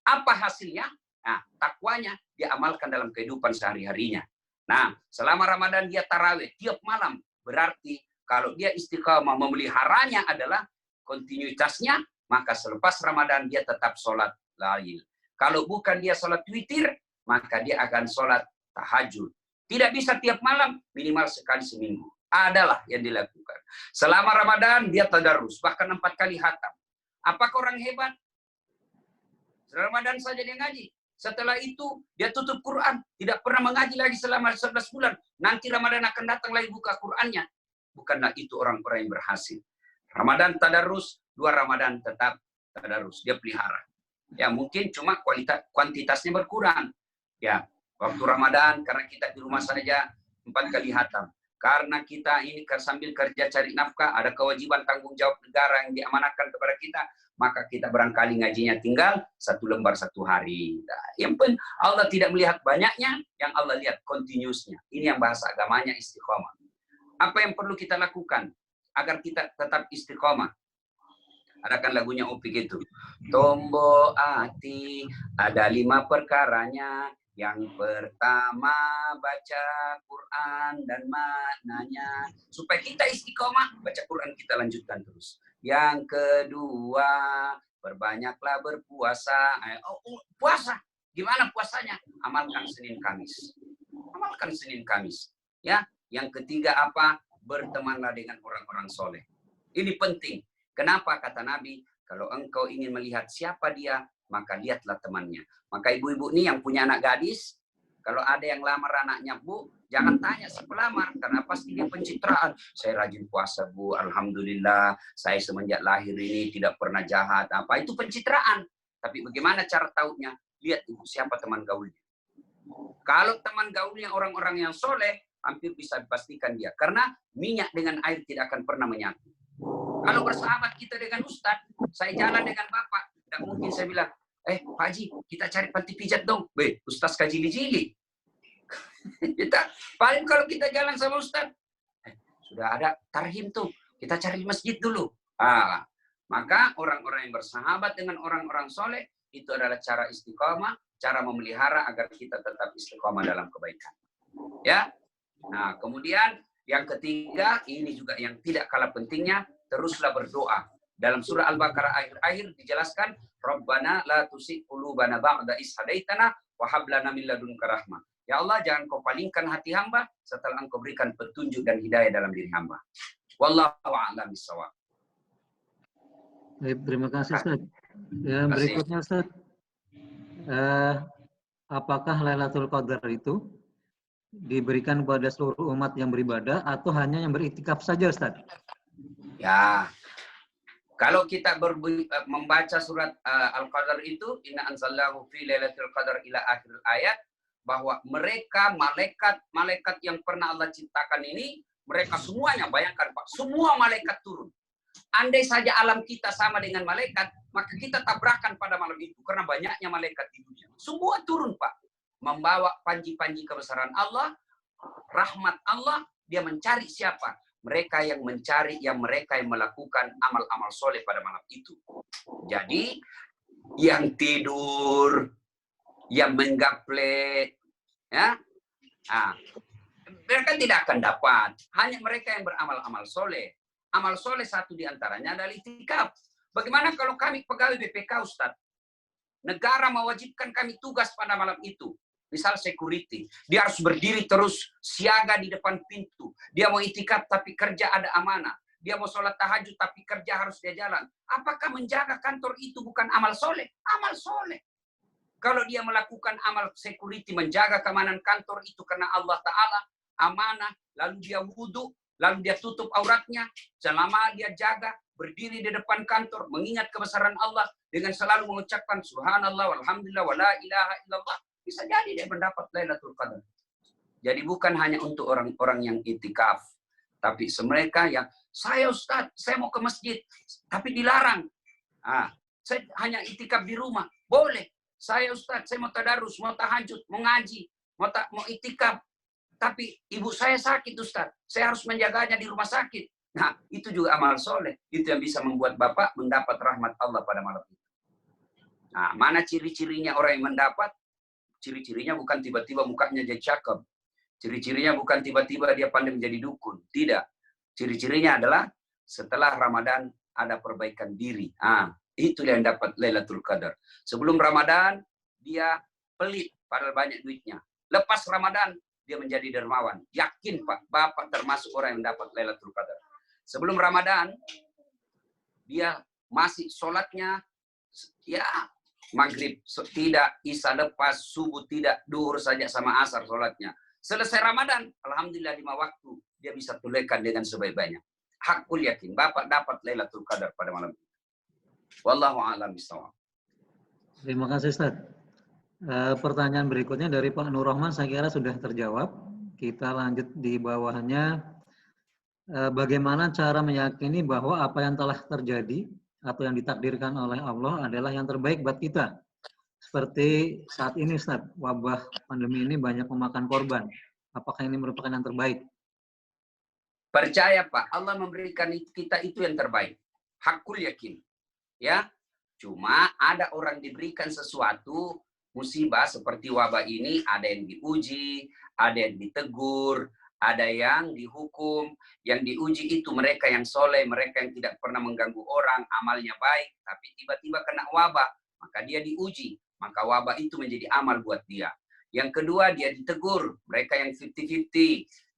Apa hasilnya? Takwanya dia amalkan dalam kehidupan sehari-harinya. Nah, selama Ramadan dia tarawih tiap malam. Berarti kalau dia istiqamah memeliharanya adalah kontinuitasnya, maka selepas Ramadan dia tetap sholat lail. Kalau bukan dia sholat witir, maka dia akan sholat tahajud. Tidak bisa tiap malam, minimal sekali seminggu. Adalah yang dilakukan. Selama Ramadan dia tadarus, bahkan 4 kali khatam. Apakah orang hebat? Ramadan saja dia ngaji. Setelah itu dia tutup Quran, tidak pernah mengaji lagi selama 11 bulan. Nanti Ramadan akan datang lagi buka Qurannya. Bukanlah itu orang-orang yang berhasil. Ramadan tadarus, 2 Ramadan tetap tadarus, dia pelihara. Ya mungkin cuma kuantitasnya berkurang. Ya, waktu Ramadan karena kita di rumah saja 4 kali khatam. Karena kita ini sambil kerja cari nafkah, ada kewajiban tanggung jawab negara yang diamanahkan kepada kita, maka kita barangkali ngajinya tinggal 1 lembar 1 hari. Nah, yang penting Allah tidak melihat banyaknya, yang Allah lihat continuousnya. Ini yang bahasa agamanya istiqomah. Apa yang perlu kita lakukan agar kita tetap istiqomah? Ada kan lagunya Upik itu. Tombo ati, ada 5 perkaranya. Yang pertama baca Quran dan maknanya. Supaya kita istiqomah, baca Quran kita lanjutkan terus. Yang kedua, berbanyaklah berpuasa. Puasa, gimana puasanya? Amalkan Senin Kamis. Amalkan Senin Kamis. Ya. Yang ketiga apa? Bertemanlah dengan orang-orang soleh. Ini penting. Kenapa kata Nabi? Kalau engkau ingin melihat siapa dia, maka lihatlah temannya. Maka ibu-ibu nih yang punya anak gadis, kalau ada yang lamar anaknya, Bu, jangan tanya si pelamar, karena pasti dia pencitraan. Saya rajin puasa, Bu, alhamdulillah, saya semenjak lahir ini tidak pernah jahat. Apa itu pencitraan? Tapi bagaimana cara tahunya? Lihat ibu siapa teman gaulnya. Kalau teman gaulnya orang-orang yang soleh, hampir bisa dipastikan dia. Karena minyak dengan air tidak akan pernah menyatu. Kalau bersahabat kita dengan Ustadz, saya jalan dengan Bapak, tidak mungkin saya bilang, Pak Haji, kita cari panti pijat dong. Ustadz kajili-jili. Kita, paling kalau kita jalan sama Ustadz, sudah ada tarhim tuh, kita cari masjid dulu. Maka orang-orang yang bersahabat dengan orang-orang soleh, itu adalah cara istiqomah, cara memelihara agar kita tetap istiqomah dalam kebaikan. Ya. Nah, kemudian yang ketiga, ini juga yang tidak kalah pentingnya, teruslah berdoa. Dalam surah Al-Baqarah akhir-akhir dijelaskan, Rabbana la tuzigh qulubana ba'da idh hadaitana wa hab lana min ladunka rahmah. Ya Allah, jangan kau palingkan hati hamba setelah engkau berikan petunjuk dan hidayah dalam diri hamba. Wallahu a'lam bishawab. Baik, terima kasih Ustaz. Ya, berikutnya Ustaz. Apakah Lailatul Qadar itu diberikan kepada seluruh umat yang beribadah atau hanya yang beriktikaf saja, Ustaz? Ya, kalau kita membaca surat Al-Qadar itu, Inna anzalnahu fi lailatul qadar ila akhir ayat, bahwa mereka malaikat yang pernah Allah ciptakan ini, mereka semuanya, bayangkan Pak, semua malaikat turun. Andai saja alam kita sama dengan malaikat, maka kita tabrakan pada malam itu karena banyaknya malaikat di dunia. Semua turun Pak, membawa panji-panji kebesaran Allah, rahmat Allah. Dia mencari siapa? Mereka yang mencari, mereka yang melakukan amal-amal soleh pada malam itu. Jadi yang tidur, yang menggaple, ya, mereka tidak akan dapat. Hanya mereka yang beramal-amal soleh. Amal soleh satu diantaranya adalah itikaf. Bagaimana kalau kami pegawai BPK, Ustadz? Negara mewajibkan kami tugas pada malam itu. Misal security, dia harus berdiri terus siaga di depan pintu. Dia mau itikaf tapi kerja ada amanah. Dia mau sholat tahajud tapi kerja harus dia jalan. Apakah menjaga kantor itu bukan amal soleh? Amal soleh. Kalau dia melakukan amal security, menjaga keamanan kantor itu karena Allah Ta'ala, amanah, lalu dia wudhu, lalu dia tutup auratnya, selama dia jaga, berdiri di depan kantor, mengingat kebesaran Allah, dengan selalu mengucapkan subhanallah, walhamdulillah, wa la ilaha illallah, bisa jadi dia mendapat Lailatul Qadar. Jadi bukan hanya untuk orang-orang yang itikaf, tapi mereka yang, saya Ustaz, saya mau ke masjid, tapi dilarang. Saya hanya itikaf di rumah, boleh. Saya Ustaz, saya mau tadarus, mau tahajud, mau ngaji, mau itikaf, tapi ibu saya sakit Ustaz, saya harus menjaganya di rumah sakit. Nah, itu juga amal soleh. Itu yang bisa membuat Bapak mendapat rahmat Allah pada malam itu. Nah, mana ciri-cirinya orang yang mendapat? Ciri-cirinya bukan tiba-tiba mukanya jadi cakep. Ciri-cirinya bukan tiba-tiba dia pandai menjadi dukun. Tidak. Ciri-cirinya adalah setelah Ramadan ada perbaikan diri. Itu yang dapat Lailatul Qadar. Sebelum Ramadan, dia pelit, padahal banyak duitnya. Lepas Ramadan, dia menjadi dermawan. Yakin Pak, Bapak termasuk orang yang dapat Lailatul Qadar. Sebelum Ramadan, dia masih sholatnya, ya maghrib tidak, isya lepas, subuh tidak, duhur saja sama asar sholatnya. Selesai Ramadan, alhamdulillah 5 waktu, dia bisa tunaikan dengan sebaik-baiknya. Hakul yakin, Bapak dapat Lailatul Qadar pada malam itu. Wallahu a'lam bishawab. Terima kasih Ustaz. Pertanyaan berikutnya dari Pak Nur Rahman saya kira sudah terjawab. Kita lanjut di bawahnya. Bagaimana cara meyakini bahwa apa yang telah terjadi atau yang ditakdirkan oleh Allah adalah yang terbaik buat kita? Seperti saat ini Ustaz, wabah pandemi ini banyak memakan korban. Apakah ini merupakan yang terbaik? Percaya Pak, Allah memberikan kita itu yang terbaik. Hakul yakin. Ya, cuma ada orang diberikan sesuatu musibah seperti wabah ini, ada yang diuji, ada yang ditegur, ada yang dihukum. Yang diuji itu mereka yang soleh, mereka yang tidak pernah mengganggu orang, amalnya baik, tapi tiba-tiba kena wabah, maka dia diuji, maka wabah itu menjadi amal buat dia. Yang kedua, dia ditegur, mereka yang 50-50,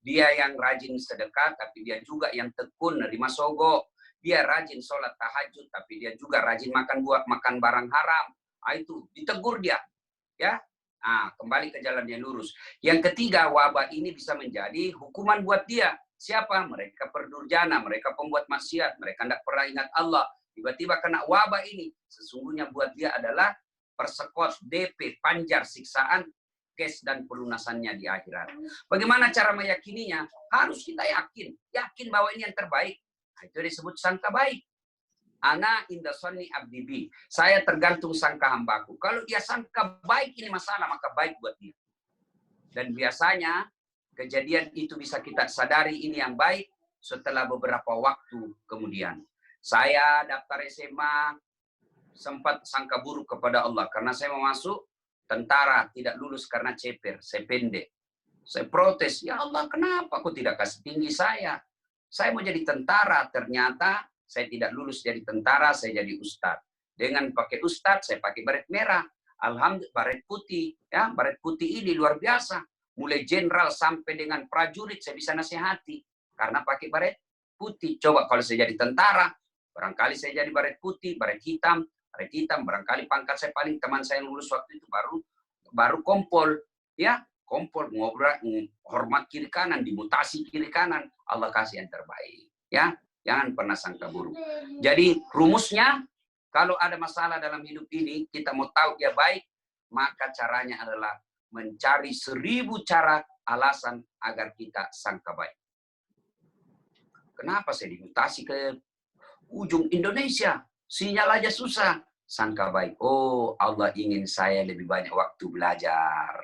dia yang rajin sedekah, tapi dia juga yang tekun nerima sogok. Dia rajin sholat tahajud, tapi dia juga rajin makan barang haram. Itu ditegur dia, ya. Kembali ke jalan yang lurus. Yang ketiga, wabah ini bisa menjadi hukuman buat dia. Siapa? Mereka perdurjana, mereka pembuat maksiat, mereka tidak pernah ingat Allah. Tiba-tiba kena wabah ini, sesungguhnya buat dia adalah persekot, DP, panjar, siksaan, kes dan pelunasannya di akhirat. Bagaimana cara meyakininya? Harus kita yakin bahwa ini yang terbaik. Itu disebut sangka baik. Ana inda sonni abdibi. Saya tergantung sangka hambaku. Kalau dia sangka baik ini masalah, maka baik buat dia. Dan biasanya kejadian itu bisa kita sadari ini yang baik setelah beberapa waktu kemudian. Saya daftar SMA sempat sangka buruk kepada Allah karena saya mau masuk tentara, tidak lulus karena ceper, saya pendek. Saya protes, ya Allah kenapa kok tidak kasih tinggi saya? Saya mau jadi tentara, ternyata saya tidak lulus jadi tentara, saya jadi ustadz. Dengan pakai ustadz, saya pakai baret merah. Alhamdulillah, baret putih. Ya, baret putih ini luar biasa. mulai jenderal sampai dengan prajurit saya bisa nasihati karena pakai baret putih. Coba kalau saya jadi tentara, barangkali saya jadi baret putih, baret hitam, barangkali pangkat saya paling teman saya yang lulus waktu itu baru kompol, ya kompol, ngobrol, hormat kiri kanan, dimutasi kiri kanan, Allah kasih yang terbaik, ya jangan pernah sangka buruk. Jadi rumusnya, kalau ada masalah dalam hidup ini, kita mau tahu dia baik, maka caranya adalah mencari 1000 cara alasan agar kita sangka baik. Kenapa saya dimutasi ke ujung Indonesia? Sinyal aja susah. Sangka baik. Oh, Allah ingin saya lebih banyak waktu belajar.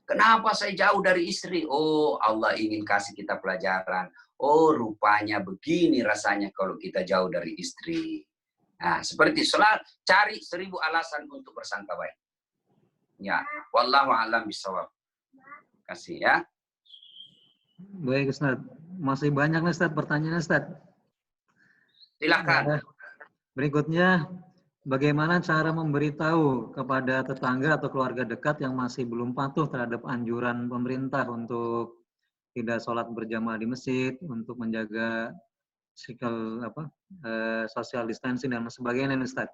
Kenapa saya jauh dari istri? Oh, Allah ingin kasih kita pelajaran. Oh, rupanya begini rasanya kalau kita jauh dari istri. Nah, seperti selalu cari 1000 alasan untuk bersangka baik. Ya, wallahu a'lam bishawab. Kasih ya. Baik Ustaz. Masih banyak nih Ustaz pertanyaan Ustaz. Silakan. Berikutnya, bagaimana cara memberitahu kepada tetangga atau keluarga dekat yang masih belum patuh terhadap anjuran pemerintah untuk tidak sholat berjamaah di masjid, untuk menjaga social distancing dan sebagainya, Ustaz?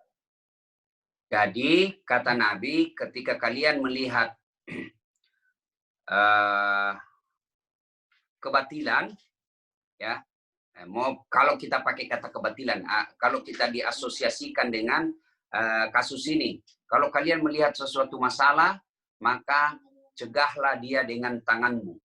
Jadi kata Nabi, ketika kalian melihat kebatilan, ya, kalau kita pakai kata kebatilan, kalau kita diasosiasikan dengan kasus ini, kalau kalian melihat sesuatu masalah, maka cegahlah dia dengan tanganmu.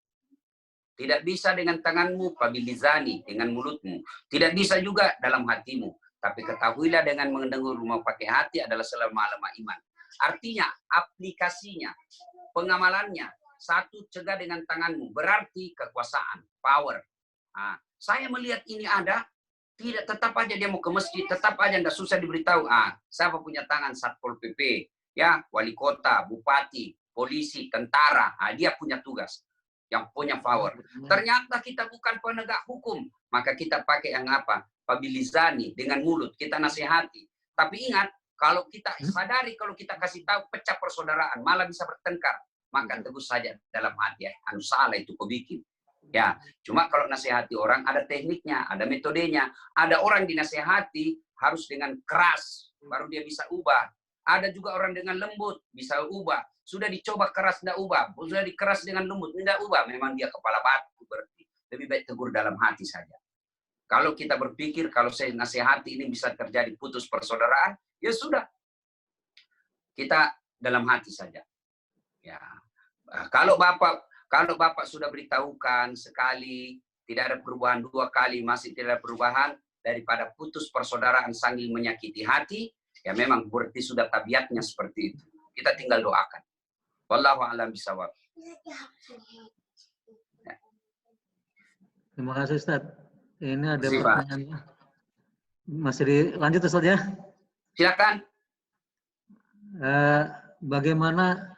Tidak bisa dengan tanganmu, pabilizani, dengan mulutmu. Tidak bisa juga dalam hatimu. Tapi ketahuilah dengan mendengar rumah pakai hati adalah selama-lama iman. Artinya, aplikasinya, pengamalannya, satu cegah dengan tanganmu. Berarti kekuasaan, power. Saya melihat ini ada, tidak, tetap aja dia mau ke masjid, tetap aja nggak susah diberitahu. Siapa punya tangan? Satpol PP, ya, wali kota, bupati, polisi, tentara. Dia punya tugas, yang punya power. Ternyata kita bukan penegak hukum, maka kita pakai yang apa? Pabilizani, dengan mulut kita nasihati. Tapi ingat, kalau kita sadari, kalau kita kasih tahu pecah persaudaraan, malah bisa bertengkar, maka teguh saja dalam hati, anu salah itu kau bikin. Ya, cuma kalau nasihati orang ada tekniknya, ada metodenya. Ada orang dinasihati harus dengan keras, baru dia bisa ubah. Ada juga orang dengan lembut bisa ubah. Sudah dicoba keras tidak ubah, sudah dikeras dengan lembut tidak ubah. Memang dia kepala batu berarti. Lebih baik tegur dalam hati saja. Kalau kita berpikir kalau saya nasihati ini bisa terjadi putus persaudaraan, ya sudah. Kita dalam hati saja. Ya. Kalau Bapak sudah beritahukan sekali, tidak ada perubahan 2 kali, masih tidak ada perubahan, daripada putus persaudaraan sambil menyakiti hati, ya memang berarti sudah tabiatnya seperti itu. Kita tinggal doakan. Wallahu a'lam bishawab. Ya. Terima kasih Ustaz. Ini ada Terima kasih, pertanyaan. Masih dilanjut Ustaz ya? Silakan. Bagaimana,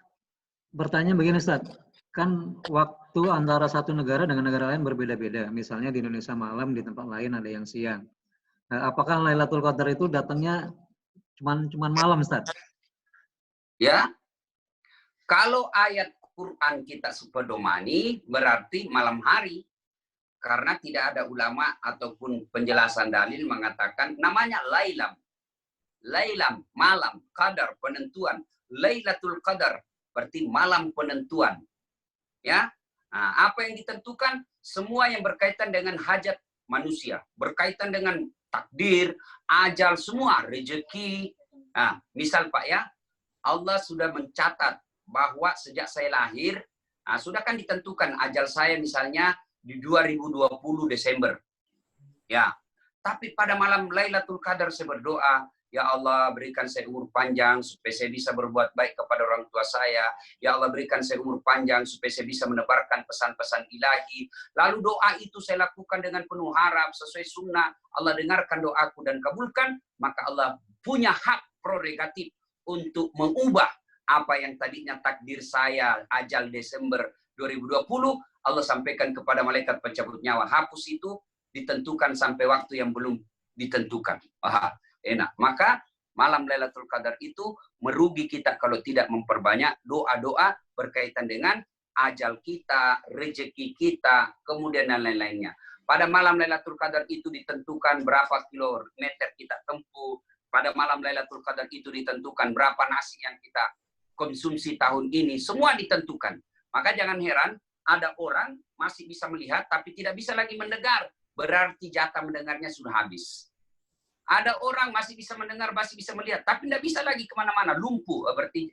pertanyaan begini Ustaz, kan waktu antara satu negara dengan negara lain berbeda-beda. Misalnya di Indonesia malam, di tempat lain ada yang siang. Apakah Lailatul Qadar itu datangnya cuman malam Ustaz? Ya. Kalau ayat Quran kita sepedomani berarti malam hari. Karena tidak ada ulama ataupun penjelasan dalil mengatakan namanya lailam. Lailam, malam, qadar, penentuan. Lailatul Qadar berarti malam penentuan. Ya, apa yang ditentukan? Semua yang berkaitan dengan hajat manusia, berkaitan dengan takdir, ajal, semua rezeki. Misal Pak ya, Allah sudah mencatat bahwa sejak saya lahir, sudah kan ditentukan ajal saya misalnya di 2020 Desember. Ya, tapi pada malam Lailatul Qadar saya berdoa, ya Allah berikan saya umur panjang supaya saya bisa berbuat baik kepada orang tua saya. Ya Allah berikan saya umur panjang supaya saya bisa menebarkan pesan-pesan ilahi. Lalu doa itu saya lakukan dengan penuh harap sesuai sunnah. Allah dengarkan doaku dan kabulkan. Maka Allah punya hak prerogatif untuk mengubah apa yang tadinya takdir saya ajal Desember 2020. Allah sampaikan kepada malaikat pencabut nyawa, hapus itu, ditentukan sampai waktu yang belum ditentukan. Enak. Maka malam Lailatul Qadar itu merugi kita kalau tidak memperbanyak doa-doa berkaitan dengan ajal kita, rezeki kita, kemudian dan lain-lainnya. Pada malam Lailatul Qadar itu ditentukan berapa kilometer kita tempuh. Pada malam Lailatul Qadar itu ditentukan berapa nasi yang kita konsumsi tahun ini. Semua ditentukan. Maka jangan heran ada orang masih bisa melihat tapi tidak bisa lagi mendengar. Berarti jatah mendengarnya sudah habis. Ada orang masih bisa mendengar, masih bisa melihat, tapi tidak bisa lagi kemana-mana, lumpuh. Berarti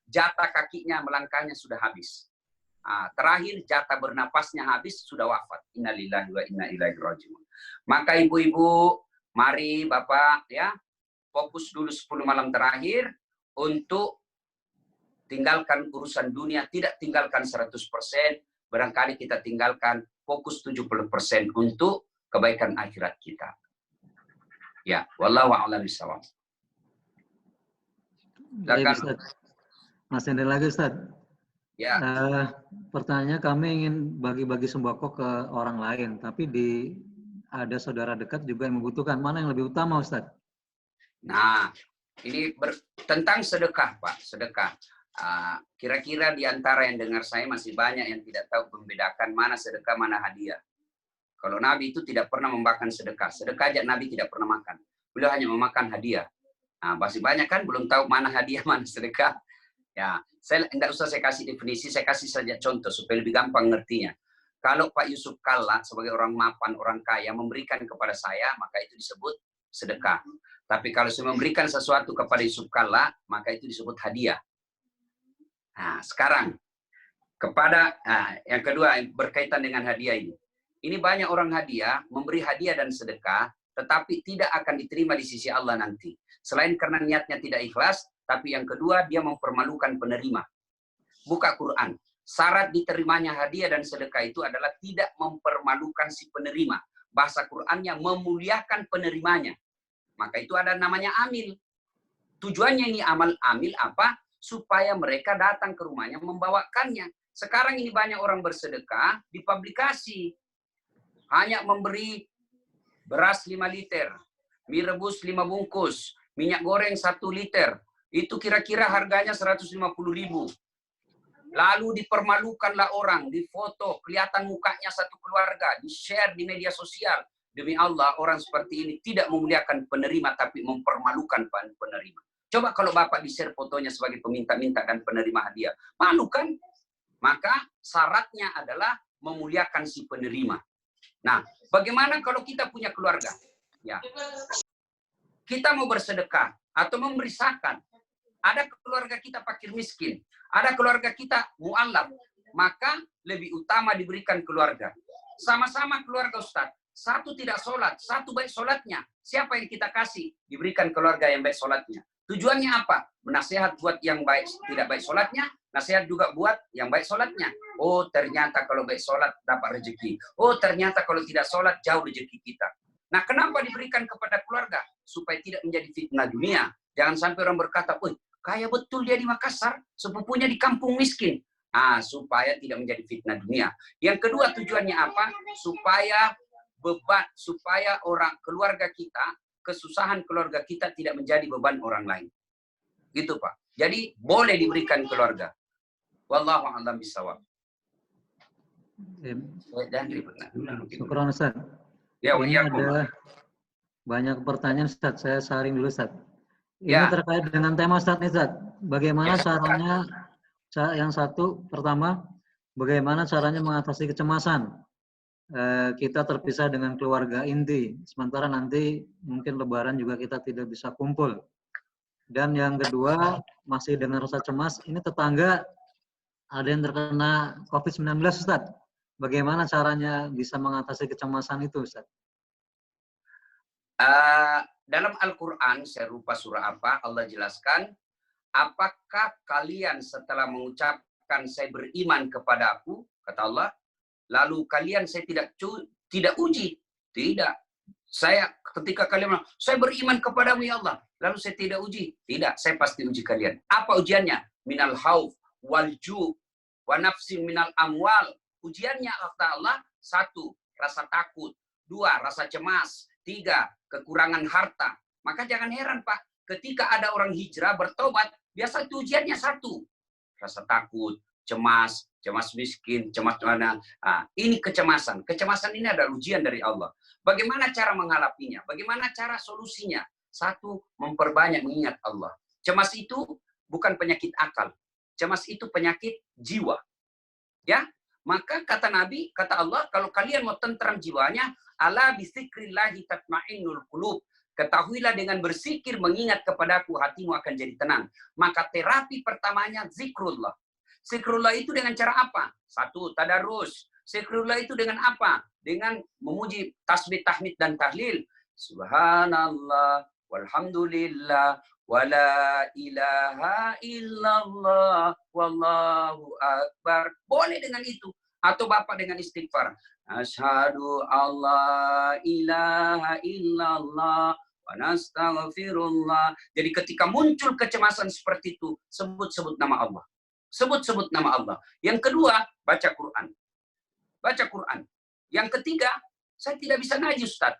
jatah kakinya, melangkahnya sudah habis. Terakhir jatah bernapasnya habis, sudah wafat. Innalillahi wa inna ilaihi raji'un. Maka ibu-ibu, mari Bapak ya, fokus dulu 10 malam terakhir untuk tinggalkan urusan dunia, tidak tinggalkan 100%, barangkali kita tinggalkan fokus 70% untuk kebaikan akhirat kita. Ya, wallahu a'lam bishawab. Baik, Ustaz. Masih ada lagi, Ustaz? Ya. Pertanyaannya, kami ingin bagi-bagi sembako ke orang lain, tapi ada saudara dekat juga yang membutuhkan. Mana yang lebih utama, Ustaz? Nah, ini tentang sedekah, Pak. Sedekah. Kira-kira di antara yang dengar saya masih banyak yang tidak tahu membedakan mana sedekah, mana hadiah. Kalau Nabi itu tidak pernah memakan sedekah. Sedekah aja Nabi tidak pernah makan. Beliau hanya memakan hadiah. Nah, masih banyak kan belum tahu mana hadiah, mana sedekah. Ya, tidak usah saya kasih definisi, saya kasih saja contoh supaya lebih gampang ngertinya. Kalau Pak Yusuf Kalla sebagai orang mapan, orang kaya memberikan kepada saya, maka itu disebut sedekah. Tapi kalau saya memberikan sesuatu kepada Yusuf Kalla, maka itu disebut hadiah. Nah, sekarang yang kedua berkaitan dengan hadiah ini. Ini banyak orang hadiah, memberi hadiah dan sedekah, tetapi tidak akan diterima di sisi Allah nanti. Selain karena niatnya tidak ikhlas, tapi yang kedua dia mempermalukan penerima. Buka Quran. Syarat diterimanya hadiah dan sedekah itu adalah tidak mempermalukan si penerima. Bahasa Qurannya memuliakan penerimanya. Maka itu ada namanya amil. Tujuannya ini amal amil apa? Supaya mereka datang ke rumahnya membawakannya. Sekarang ini banyak orang bersedekah di publikasi. Hanya memberi beras 5 liter, mie rebus 5 bungkus, minyak goreng 1 liter. Itu kira-kira harganya 150.000. Lalu dipermalukanlah orang, difoto, kelihatan mukanya satu keluarga, di-share di media sosial. Demi Allah, orang seperti ini tidak memuliakan penerima, tapi mempermalukan penerima. Coba kalau Bapak di-share fotonya sebagai peminta-minta dan penerima hadiah. Malu kan? Maka syaratnya adalah memuliakan si penerima. Nah, bagaimana kalau kita punya keluarga? Ya. Kita mau bersedekah atau memberi zakat. Ada keluarga kita fakir miskin. Ada keluarga kita mu'allaf. Maka lebih utama diberikan keluarga. Sama-sama keluarga Ustaz. Satu tidak sholat, satu baik sholatnya. Siapa yang kita kasih? Diberikan keluarga yang baik sholatnya. Tujuannya apa? Menasihat buat yang baik tidak baik sholatnya, nasihat juga buat yang baik sholatnya. Oh, ternyata kalau baik sholat dapat rezeki. Oh, ternyata kalau tidak sholat jauh rezeki kita. Nah, kenapa diberikan kepada keluarga? Supaya tidak menjadi fitnah dunia. Jangan sampai orang berkata, "Wih, kaya betul dia di Makassar, sepupunya di kampung miskin." Supaya tidak menjadi fitnah dunia. Yang kedua tujuannya apa? Supaya orang keluarga kita, kesusahan keluarga kita tidak menjadi beban orang lain. Gitu, Pak. Jadi boleh diberikan keluarga. Wallahu a'lam bishawab. Syukran, Ustaz. Ya, ini ada banyak pertanyaan, Ustaz. Saya sharing dulu, Ustaz. Ini terkait dengan tema Ustaz nih, Ustaz. Bagaimana caranya, yang satu, pertama, bagaimana caranya mengatasi kecemasan? Kita terpisah dengan keluarga inti, sementara nanti mungkin Lebaran juga kita tidak bisa kumpul. Dan yang kedua, masih dengan rasa cemas, ini tetangga ada yang terkena COVID-19, Ustaz. Bagaimana caranya bisa mengatasi kecemasan itu, Ustaz? Dalam Al-Quran, saya lupa surah apa, Allah jelaskan, apakah kalian setelah mengucapkan saya beriman kepada aku, kata Allah, lalu kalian saya tidak uji? Tidak. Saya ketika kalian bilang, saya beriman kepadamu ya Allah, lalu saya tidak uji? Tidak, saya pasti uji kalian. Apa ujiannya? Minal hauf wal ju' wa nafsin minal amwal. Ujiannya kata Allah, 1, rasa takut. 2, rasa cemas. 3, kekurangan harta. Maka jangan heran Pak, ketika ada orang hijrah bertobat, biasa itu ujiannya 1. Rasa takut, cemas, cemas miskin, cemas mana. Ini kecemasan. Kecemasan ini adalah ujian dari Allah. Bagaimana cara menghadapinya? Bagaimana cara solusinya? Satu, memperbanyak mengingat Allah. Cemas itu bukan penyakit akal. Cemas itu penyakit jiwa. Ya, maka kata Nabi, kata Allah, kalau kalian mau tentram jiwanya, ala bidzikrillahi tatmainnul qulub. Ketahuilah dengan berzikir mengingat kepadaku hatimu akan jadi tenang. Maka terapi pertamanya zikrullah. Zikrullah itu dengan cara apa? Satu, tadarus. Zikrullah itu dengan apa? Dengan memuji tasbih, tahmid dan tahlil. Subhanallah, walhamdulillah, wala ilaha illallah, wallahu akbar. Boleh dengan itu. Atau Bapak dengan istighfar. Asyhadu alla ilaha illallah wa nastaghfirullah. Jadi ketika muncul kecemasan seperti itu, sebut-sebut nama Allah. Sebut-sebut nama Allah. Yang kedua, baca Quran. Baca Quran. Yang ketiga, saya tidak bisa ngaji, Ustaz.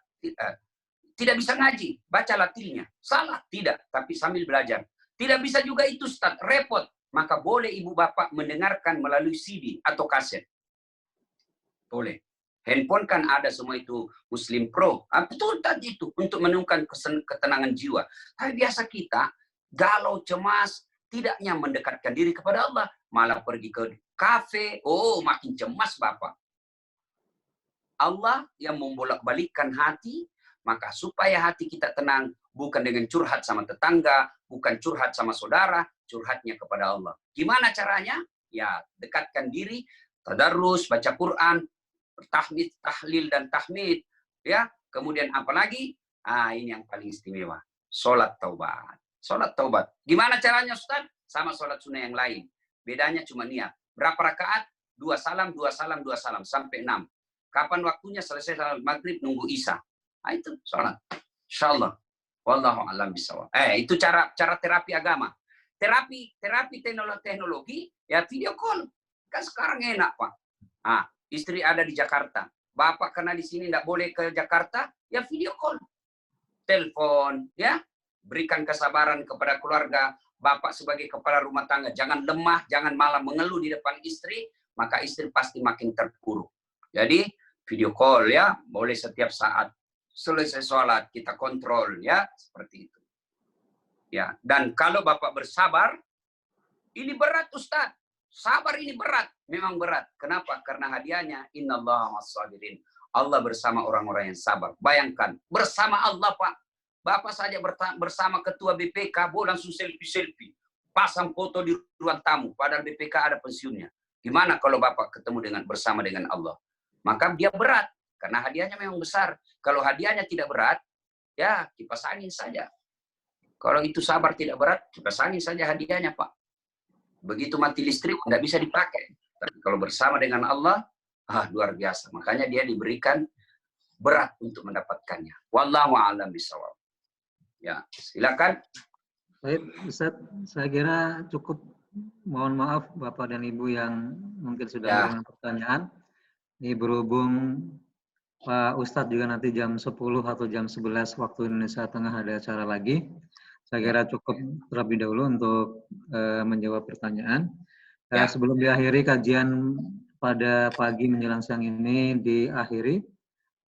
Tidak bisa ngaji, baca latilnya. Salah? Tidak, tapi sambil belajar. Tidak bisa juga itu, Ustaz, repot. Maka boleh ibu bapak mendengarkan melalui CD atau kaset. Boleh. Handphone kan ada semua itu Muslim Pro. Betul tadi itu untuk menemukan ketenangan jiwa. Tapi biasa kita galau, cemas, tidaknya mendekatkan diri kepada Allah, malah pergi ke kafe. Oh, makin cemas Bapak. Allah yang membolak-balikkan hati, maka supaya hati kita tenang, bukan dengan curhat sama tetangga, bukan curhat sama saudara, curhatnya kepada Allah. Gimana caranya? Ya, dekatkan diri, tadarrus, baca Quran, tahmid, tahlil dan tahmid, ya. Kemudian apa lagi? Ini yang paling istimewa. Salat taubat. Salat taubat. Gimana caranya, Ustaz? Sama salat sunnah yang lain. Bedanya cuma niat. Berapa rakaat? 2 salam, 2 salam, 2 salam sampai 6. Kapan waktunya? Selesai salat maghrib, nunggu isya. Itu salat. Insyaallah. Wallahu a'lam bishawab. Itu cara terapi agama. Terapi teknologi ya video call. Kan sekarang enak, Pak. Istri ada di Jakarta. Bapak karena di sini tidak boleh ke Jakarta, ya video call. Telepon, ya. Berikan kesabaran kepada keluarga. Bapak sebagai kepala rumah tangga, jangan lemah, jangan malah mengeluh di depan istri, maka istri pasti makin terpuruk. Jadi, video call ya, boleh setiap saat. Selesai sholat, kita kontrol ya, seperti itu. Ya, dan kalau Bapak bersabar, ini berat Ustaz. Sabar ini berat, memang berat. Kenapa? Karena hadiahnya innallaha ma'as-sabirin. Allah bersama orang-orang yang sabar. Bayangkan, bersama Allah, Pak. Bapak saja bersama ketua BPK, boleh langsung selfie-selfie. Pasang foto di ruang tamu, padahal BPK ada pensiunnya. Gimana kalau Bapak ketemu bersama dengan Allah? Maka dia berat, karena hadiahnya memang besar. Kalau hadiahnya tidak berat, ya kipas angin saja. Kalau itu sabar tidak berat, kipas angin saja hadiahnya, Pak. Begitu mati listrik, tidak bisa dipakai. Tapi kalau bersama dengan Allah, luar biasa. Makanya dia diberikan berat untuk mendapatkannya. Wallahu a'lam bishawab. Ya, silakan. Baik, Ustaz, saya kira cukup. Mohon maaf Bapak dan Ibu yang mungkin sudah dengan pertanyaan. Ini berhubung Pak Ustadz juga nanti jam 10 atau jam 11 waktu Indonesia Tengah ada acara lagi. Saya kira cukup terlebih dahulu untuk menjawab pertanyaan. Sebelum diakhiri kajian pada pagi menjelang siang ini diakhiri,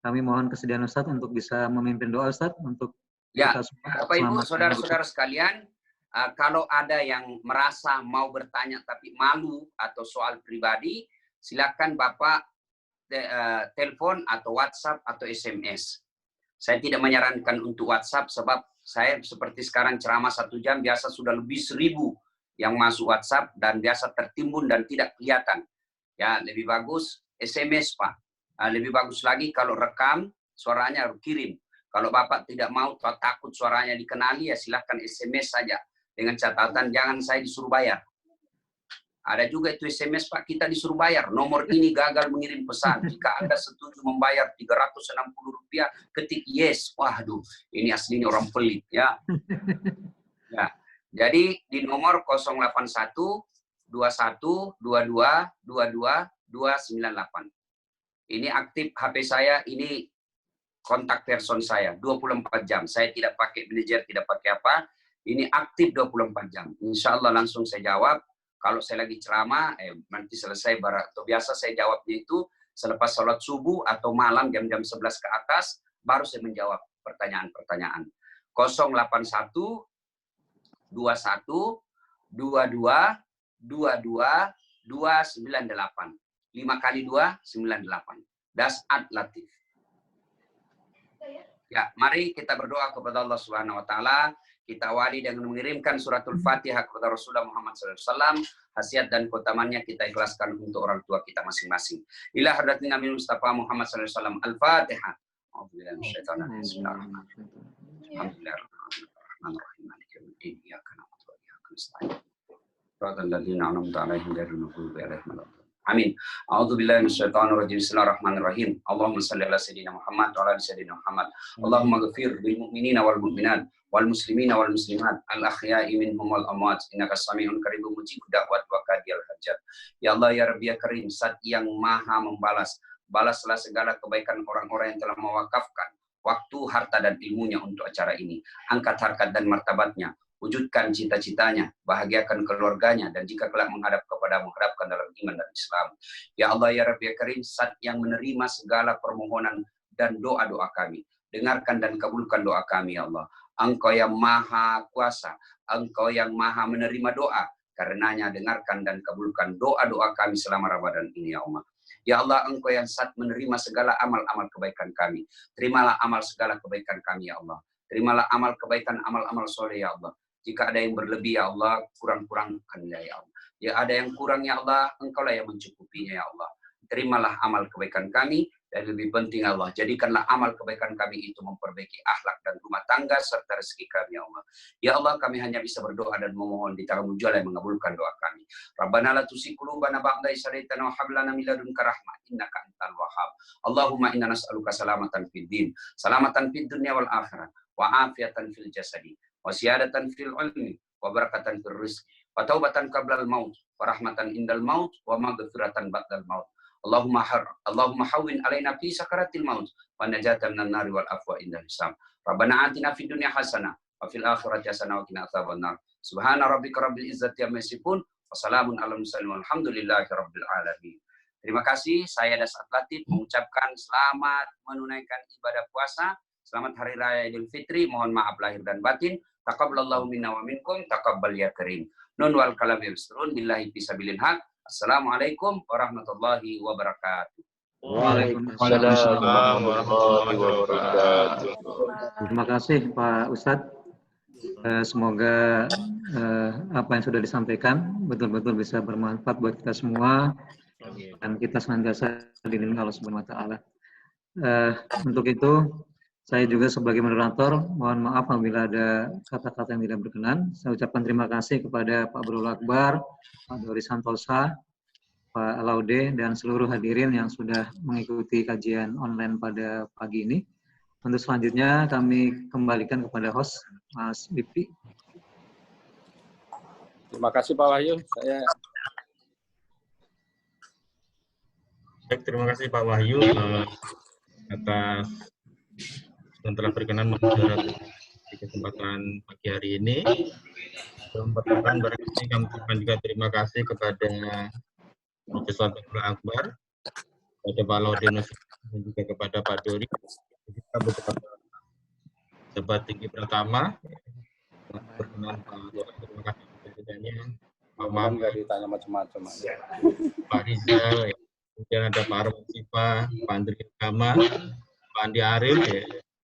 kami mohon kesediaan Ustadz untuk bisa memimpin doa Ustadz untuk kita semua. Bapak Ibu, saudara-saudara sekalian, kalau ada yang merasa mau bertanya tapi malu atau soal pribadi, silakan Bapak telepon atau WhatsApp atau SMS. Saya tidak menyarankan untuk WhatsApp sebab saya seperti sekarang ceramah 1 jam biasa sudah lebih 1000 yang masuk WhatsApp dan biasa tertimbun dan tidak kelihatan. Ya, lebih bagus SMS, Pak. Lebih bagus lagi kalau rekam suaranya kirim. Kalau Bapak tidak mau takut suaranya dikenali ya silahkan SMS saja dengan catatan jangan saya disuruh bayar. Ada juga itu SMS, Pak, kita disuruh bayar. Nomor ini gagal mengirim pesan. Jika Anda setuju membayar Rp360, ketik yes. Waduh, ini aslinya orang pelit. Ya. Ya. Jadi di nomor 081 21 22 22 298. Ini aktif HP saya, ini kontak person saya 24 jam. Saya tidak pakai manajer, tidak pakai apa. Ini aktif 24 jam. Insya Allah langsung saya jawab. Kalau saya lagi ceramah, nanti selesai atau biasa saya jawabnya itu selepas sholat subuh atau malam jam-jam 11 ke atas, baru saya menjawab pertanyaan-pertanyaan. 081 21 22 22 298. 5 kali 2, 98. Das'at Latif. Ya, mari kita berdoa kepada Allah Subhanahu wa taala. Kita awali dengan mengirimkan suratul Fatihah kepada Rasulullah Muhammad SAW. Khasiat dan keutamannya kita ikhlaskan untuk orang tua kita masing-masing. Ila hadratin Nabi Mustafa Muhammad SAW. Al-Fatihah. Bismillahirrahmanirrahim. Alhamdulillahirrahmanirrahim. Iyyaka na'budu wa iyyaka nasta'in. Shiratal ladzina an'amta 'alaihim ghairil maghdubi 'alaihim waladdallin. Amin. A'udzubillahi minasyaitonir rajim. Bismillahirrahmanirrahim. Allahumma shalli ala sayyidina Muhammad wa ala ali sayyidina Muhammad. Allahumma ighfir lil mu'minina wal mu'minat wal muslimina wal muslimat al ahya'i minhum wal amwat innaka samii'un qaribun mujibud da'wat wa qadiyal hajat. Ya Allah ya Rabbi ya Karim, Zat yang Maha membalas. Balaslah segala kebaikan orang-orang yang telah mewakafkan waktu, harta dan ilmunya untuk acara ini. Angkat harkat dan martabatnya. Wujudkan cita-citanya, bahagiakan keluarganya, dan jika kelak menghadap kepadamu, hadapkan dalam iman dan Islam. Ya Allah, ya Rabbi, ya Karim, Zat yang menerima segala permohonan dan doa-doa kami. Dengarkan dan kabulkan doa kami, ya Allah. Engkau yang maha kuasa, Engkau yang maha menerima doa. Karenanya dengarkan dan kabulkan doa-doa kami selama Ramadan ini, ya Allah. Ya Allah, Engkau yang Zat menerima segala amal-amal kebaikan kami. Terimalah amal segala kebaikan kami, ya Allah. Terimalah amal kebaikan, amal-amal soleh, ya Allah. Jika ada yang berlebih, ya Allah, kurang-kurangkanlah, ya Allah. Ya ada yang kurang, ya Allah, Engkaulah yang mencukupinya, ya Allah. Terimalah amal kebaikan kami, dan lebih penting, ya Allah, jadikanlah amal kebaikan kami itu memperbaiki akhlak dan rumah tangga, serta rezeki kami, ya Allah. Ya Allah, kami hanya bisa berdoa dan memohon di tangan Jalla yang mengabulkan doa kami. Rabbana la tuzigh qulubana ba'da idh hadaytana wa hab lana min ladunka rahmah, innaka antal wahhab. Allahumma inna nas'aluka salamatan fid din, salamatan fid dunya wal akhirah, wa afiatan fil jasadi, wa ziyadatan fil ilmi, wa barakatan fil rizqi, wa taubatan qablal maut, wa rahmatan indal maut, wa maghfiratan ba'dal maut. Allahumma hawwin alaina fi sakaratil maut, wa najatan minan nari wal afwa indal hisab. Rabbana atina fid dunya hasanah, wa fil akhirati hasanah wa qina adzabannar. Subhana rabbika rabbil izzati amma yasifun, wa salamun alal mursalin walhamdulillahi rabbil alamin. Terima kasih, saya Das'at Latif mengucapkan selamat menunaikan ibadah puasa. Selamat Hari Raya Idul Fitri, mohon maaf lahir dan batin. Taqabbalallahu minna wa minkum, taqabbal ya karim. Nun wal kalam yusrun, billahi fisabilil haq. Assalamualaikum warahmatullahi wabarakatuh. Waalaikumsalam warahmatullahi wabarakatuh. Terima kasih Pak Ustadz. Semoga apa yang sudah disampaikan betul-betul bisa bermanfaat buat kita semua dan kita senantiasa dilindungi Allah Subhanahu wa taala. Untuk itu saya juga sebagai moderator mohon maaf apabila ada kata-kata yang tidak berkenan. Saya ucapkan terima kasih kepada Pak Brul Akbar, Pak Dori Santosa, Pak Laude, dan seluruh hadirin yang sudah mengikuti kajian online pada pagi ini. Untuk selanjutnya kami kembalikan kepada host, Mas Bipi. Terima kasih Pak Wahyu. Baik, terima kasih Pak Wahyu atas yang telah berkenan membicarakan di kesempatan pagi hari ini. Sebelum pertemuan barangkali kami ucapkan juga terima kasih kepada Profesor Brul Akbar, kepada Pak Laude dan juga kepada Pak Dori, kita beberapa Debat Tinggi Pratama, berkenan Pak Dori, terima kasih kepadanya, Pak Muhammad, Nggak ditanya macam-macam. Pak Rizal, kemudian ada Pak Arman Sipa, Pak Andri Gama, Pak Andi Arif,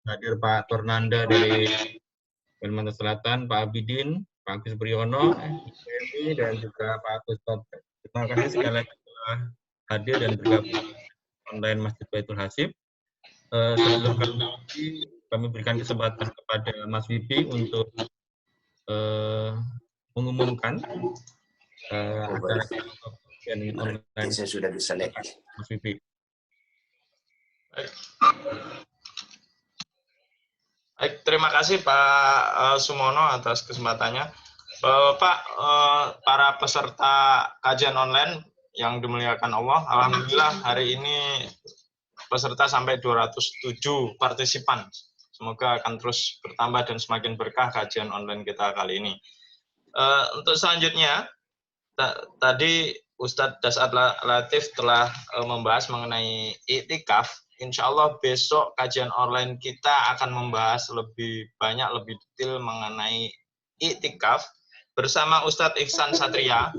hadir Pak Tornanda dari Kalimantan Selatan, Pak Abidin, Pak Agus Priyono, dan juga Pak Agus Top. Terima kasih sekali lagi telah hadir dan bergabung online Masjid Baitul Hasib. Sebelum kami berikan kesempatan kepada Mas Wipi untuk mengumumkan acara online. Saya sudah bisa lihat. Mas Wipi. Baik, terima kasih Pak Sumono atas kesempatannya. Pak, para peserta kajian online yang dimuliakan Allah, alhamdulillah hari ini peserta sampai 207 partisipan. Semoga akan terus bertambah dan semakin berkah kajian online kita kali ini. Untuk selanjutnya, Tadi Ustadz Dasat Latif telah membahas mengenai iktikaf. Insya Allah besok kajian online kita akan membahas lebih banyak, lebih detail mengenai iktikaf bersama Ustadz Ihsan Satria.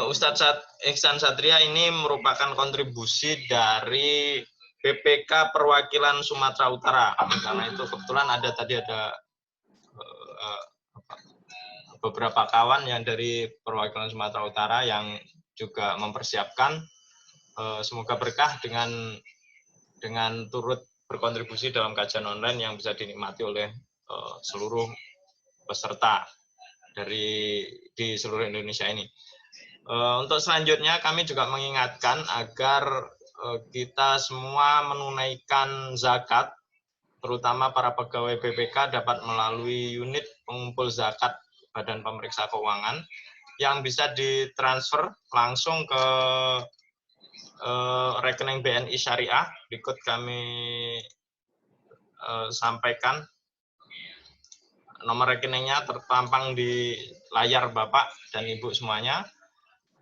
Ustadz Ihsan Satria ini merupakan kontribusi dari BPK Perwakilan Sumatera Utara. Karena itu kebetulan ada beberapa kawan yang dari perwakilan Sumatera Utara yang juga mempersiapkan. Semoga berkah dengan turut berkontribusi dalam kajian online yang bisa dinikmati oleh seluruh peserta di seluruh Indonesia ini. Untuk selanjutnya kami juga mengingatkan agar kita semua menunaikan zakat, terutama para pegawai BPK dapat melalui unit pengumpul zakat Badan Pemeriksa Keuangan yang bisa ditransfer langsung ke rekening BNI Syariah. Berikut kami sampaikan. Nomor rekeningnya terpampang di layar Bapak dan Ibu semuanya.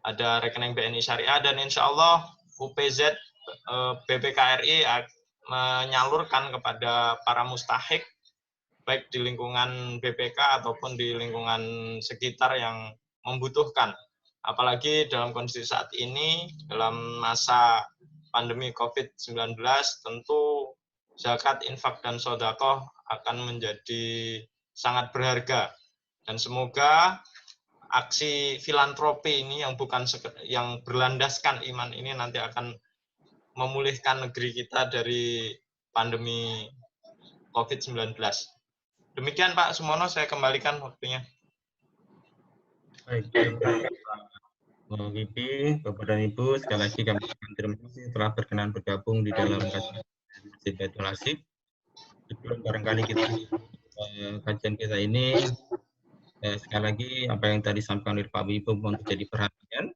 Ada rekening BNI Syariah dan insya Allah UPZ BPKRI menyalurkan kepada para mustahik baik di lingkungan BPK ataupun di lingkungan sekitar yang membutuhkan. Apalagi dalam kondisi saat ini, dalam masa pandemi COVID-19, tentu zakat, infak, dan sedekah akan menjadi sangat berharga. Dan semoga aksi filantropi ini yang berlandaskan iman ini nanti akan memulihkan negeri kita dari pandemi COVID-19. Demikian Pak Sumono, saya kembalikan waktunya. Baik, terima kasih Bapak dan Ibu. Sekali lagi kami terima kasih telah berkenan bergabung di dalam kajian Baitul Asik. Sebelum barangkali kita kajian kita ini, sekali lagi apa yang tadi disampaikan oleh Pak Ibu untuk jadi perhatian.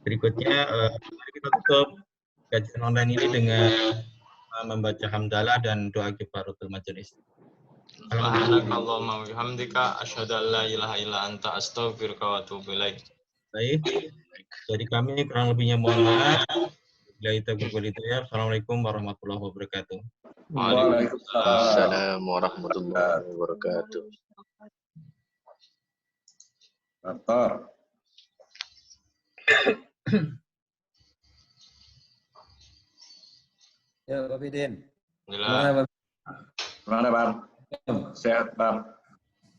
Berikutnya mari kita tutup kajian online ini dengan membaca hamdalah dan doa kifaratul majelis. Subhanakallahumma wa bihamdika asyhadu an la ilaha illa anta astaghfiruka wa atubu ilaik. Baik. Dari kami kurang lebihnya mohon maaf. Assalamualaikum warahmatullahi wabarakatuh. Waalaikumsalam warahmatullahi wabarakatuh. Dokter. Ya, Pak Bidin. Gimana, Bang? Sehat, Bang.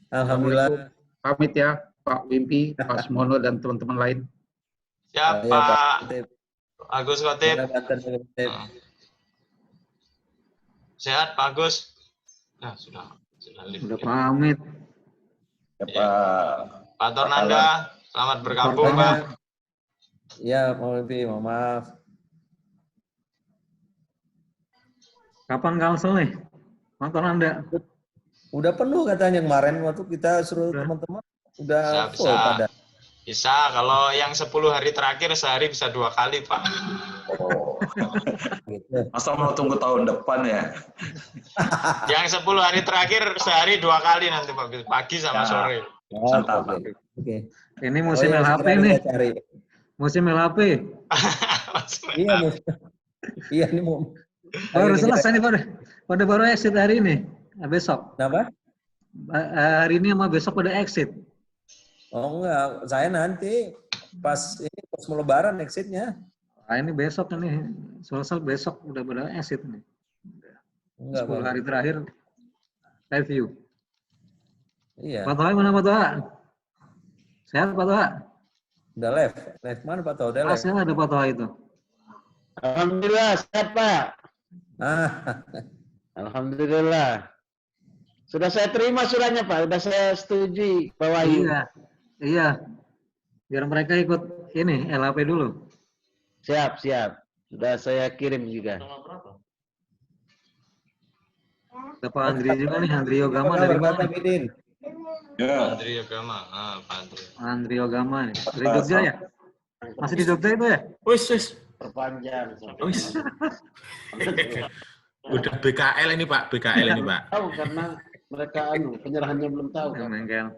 Alhamdulillah. Pamit ya, Pak Wimpi, Pak Sumono, dan teman-teman lain. Ya, Pak Agus Khotib. Sehat, Pak Agus? Nah, sudah pamit. Ya, Pak Tornanda, selamat bergabung, Pak. Ya, Pak Wimpi, mohon maaf. Kapan Kalsel nih? Pak Tornanda? Udah penuh katanya kemarin waktu kita suruh teman-teman udah full pada. Bisa, kalau yang 10 hari terakhir sehari bisa 2 kali, Pak. Oh. Gitu. Masa mau tunggu tahun depan ya? Yang 10 hari terakhir sehari 2 kali nanti, Pak. Pagi sama sore. Oke. Ini musim LHP nih. Musim LHP. Iya nih mau. Baru selesai nih pada baru exit hari ini. Besok. Kenapa? Hari ini sama besok pada exit. Oh enggak, saya nanti pas mau lebaran exitnya. Nah, ini besok nih, selesai besok udah pada exit nih. Enggak, 10 hari terakhir review. Iya. Pak Toha mana Pak Toha? Sehat Pak Toha? Udah live mana Pak Toha? Udah live. Masih ada Pak Toha itu. Alhamdulillah sehat Pak. Alhamdulillah. Sudah saya terima suratnya Pak, sudah saya setujui Pak Wahyu. Iya. Biar mereka ikut ini LHP dulu. Siap. Sudah saya kirim juga. Ada Pak Andri juga nih, Andri Yogama dari mana? Ya. Andri Yogama, Pak Andri. Andri Yogama nih, dari Jogja ya? Masih di Jogja itu ya? Wis. Perpanjang. Wis. Udah BKL ini Pak, BKL ini Pak. Tahu karena mereka penyerahannya belum tahu. Mengkel.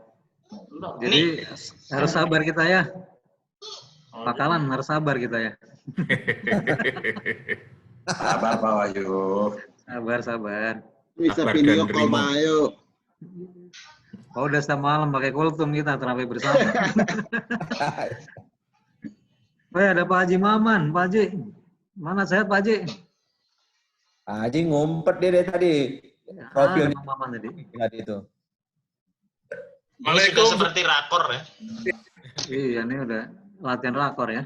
Jadi harus sabar kita ya. Bakalan harus sabar kita ya. Sabar Pak Wahyu. Sabar. Bisa Sabar video dan call terima. Pak Ayu. Oh udah semalam pakai kultum kita terawih bersama. Oh ya, ada Pak Haji Maman, Pak Haji. Mana sehat Pak Haji? Haji ngumpet dia dari tadi. Ada Profilnya Pak Maman tadi. tadi itu. Ini sudah seperti rakor ya. Iya, ini udah latihan rakor ya.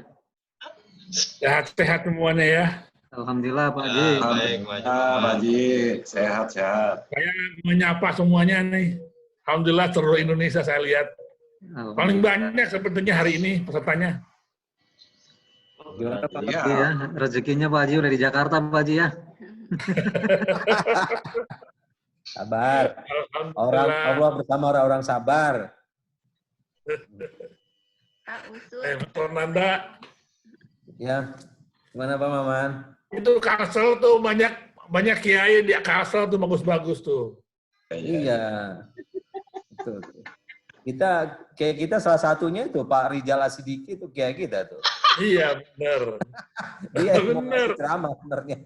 Sehat-sehat semuanya ya. Alhamdulillah Pak Haji. Baik, Pak Haji. Pak Haji, sehat-sehat. Saya menyapa semuanya nih. Alhamdulillah seluruh Indonesia saya lihat. Paling banyak sepertinya hari ini pesertanya. Gimana Pak? Iya. Iya, rezekinya Pak Haji udah di Jakarta Pak Haji ya. Sabar. Alhamdulillah. Allah bersama orang-orang sabar. Pak Nanda, Ya. Gimana Pak Maman? itu Kalsel tuh banyak kiai di Kalsel tuh bagus-bagus tuh. Iya. Betul. Kita salah satunya itu Pak Rijal Asidiki itu kiai kita tuh. Iya, benar. Dia yang mau Bener. ngasih ceramah sebenarnya.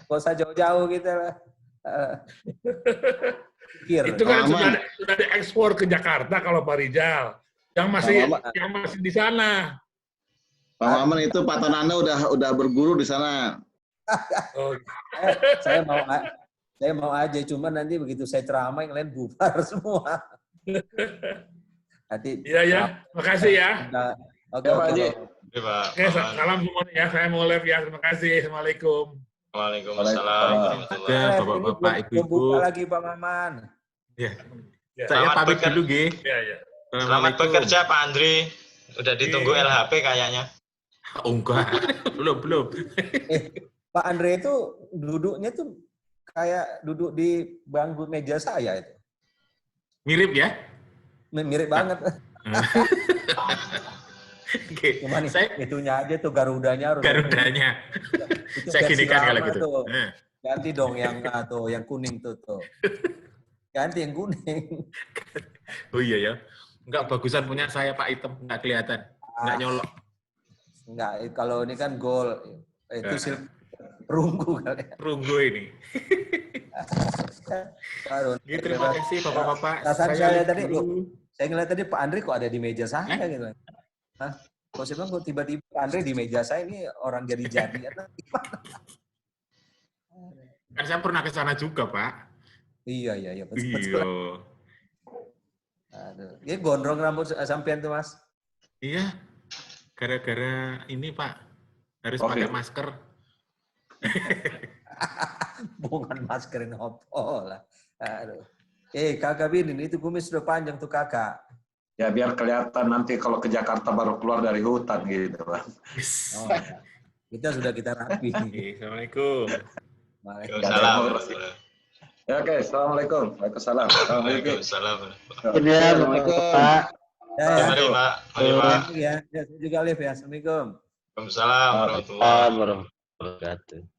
Gak usah jauh-jauh kita lah. Pikir. Itu kan Aman. sudah diekspor ke Jakarta kalau Pak Rijal. Yang masih di sana. Pak Maman itu Pak Tonanda udah berguru di sana. Oh, Saya mau aja, cuman nanti begitu saya ceramah yang lain bubar semua. Nanti. iya ya, makasih ya. Oke, Ya, Pak Haji. Oke, Pak. Oke, salam semuanya ya. Saya mau live ya. Terima kasih. Assalamualaikum. Waalaikumsalam warahmatullahi Ya, wabarakatuh. Bapak-bapak, Belum ibu-ibu. buka lagi Pak Maman. Ya. Ya. Saya Selamat pamit bekerja. dulu, Gi. Ya, ya. Selamat Assalamualaikum. bekerja Pak Andri. Udah ditunggu Iya. LHP kayaknya. Oh, enggak. belum. Pak Andre itu duduknya tuh kayak duduk di bangku meja saya itu. Mirip ya? Mirip banget. Oke. Cuman Saya itunya aja tuh Garudanya harus. Garudanya. Itu Saya versi ginikan kalau lama gitu. tuh. Nah. Ganti dong yang kuning tuh. Ganti yang kuning. Oh iya ya. Enggak bagusan punya saya Pak Item, enggak kelihatan. Enggak nyolok. Enggak, kalau ini kan gol. Itu sih perunggu kali. Perunggu ini. Baru. Terima kasih Bapak-bapak. Perasaan saya lihat tadi, dulu. saya ngeliat tadi Pak Andre kok ada di meja saya gitu. Hah? Kok saya bilang kok tiba-tiba Pak Andre di meja saya ini orang jadi-jadi. Kan saya pernah ke sana juga, Pak. Iya, betul. Iya. Aduh. Ini gondrong rambut sampean tuh, Mas. Iya. Gara-gara ini, Pak. Harus Oke. pakai masker. Bukan maskerin opo lah. Aduh. Kakak Binin, itu kumis sudah panjang tuh kakak. Ya biar kelihatan nanti kalau ke Jakarta baru keluar dari hutan gitu, Pak. Oh, ya. Kita rapi. Assalamualaikum. Waalaikumsalam. Ya, oke, assalamualaikum. Waalaikumsalam. Assalamualaikum. Waalaikumsalam. Assalamualaikum Pak. Mari Pak. Mari Pak. Ya, saya juga live ya. Assalamualaikum. Waalaikumsalam warahmatullahi wabarakatuh. Warahmatullahi wabarakatuh.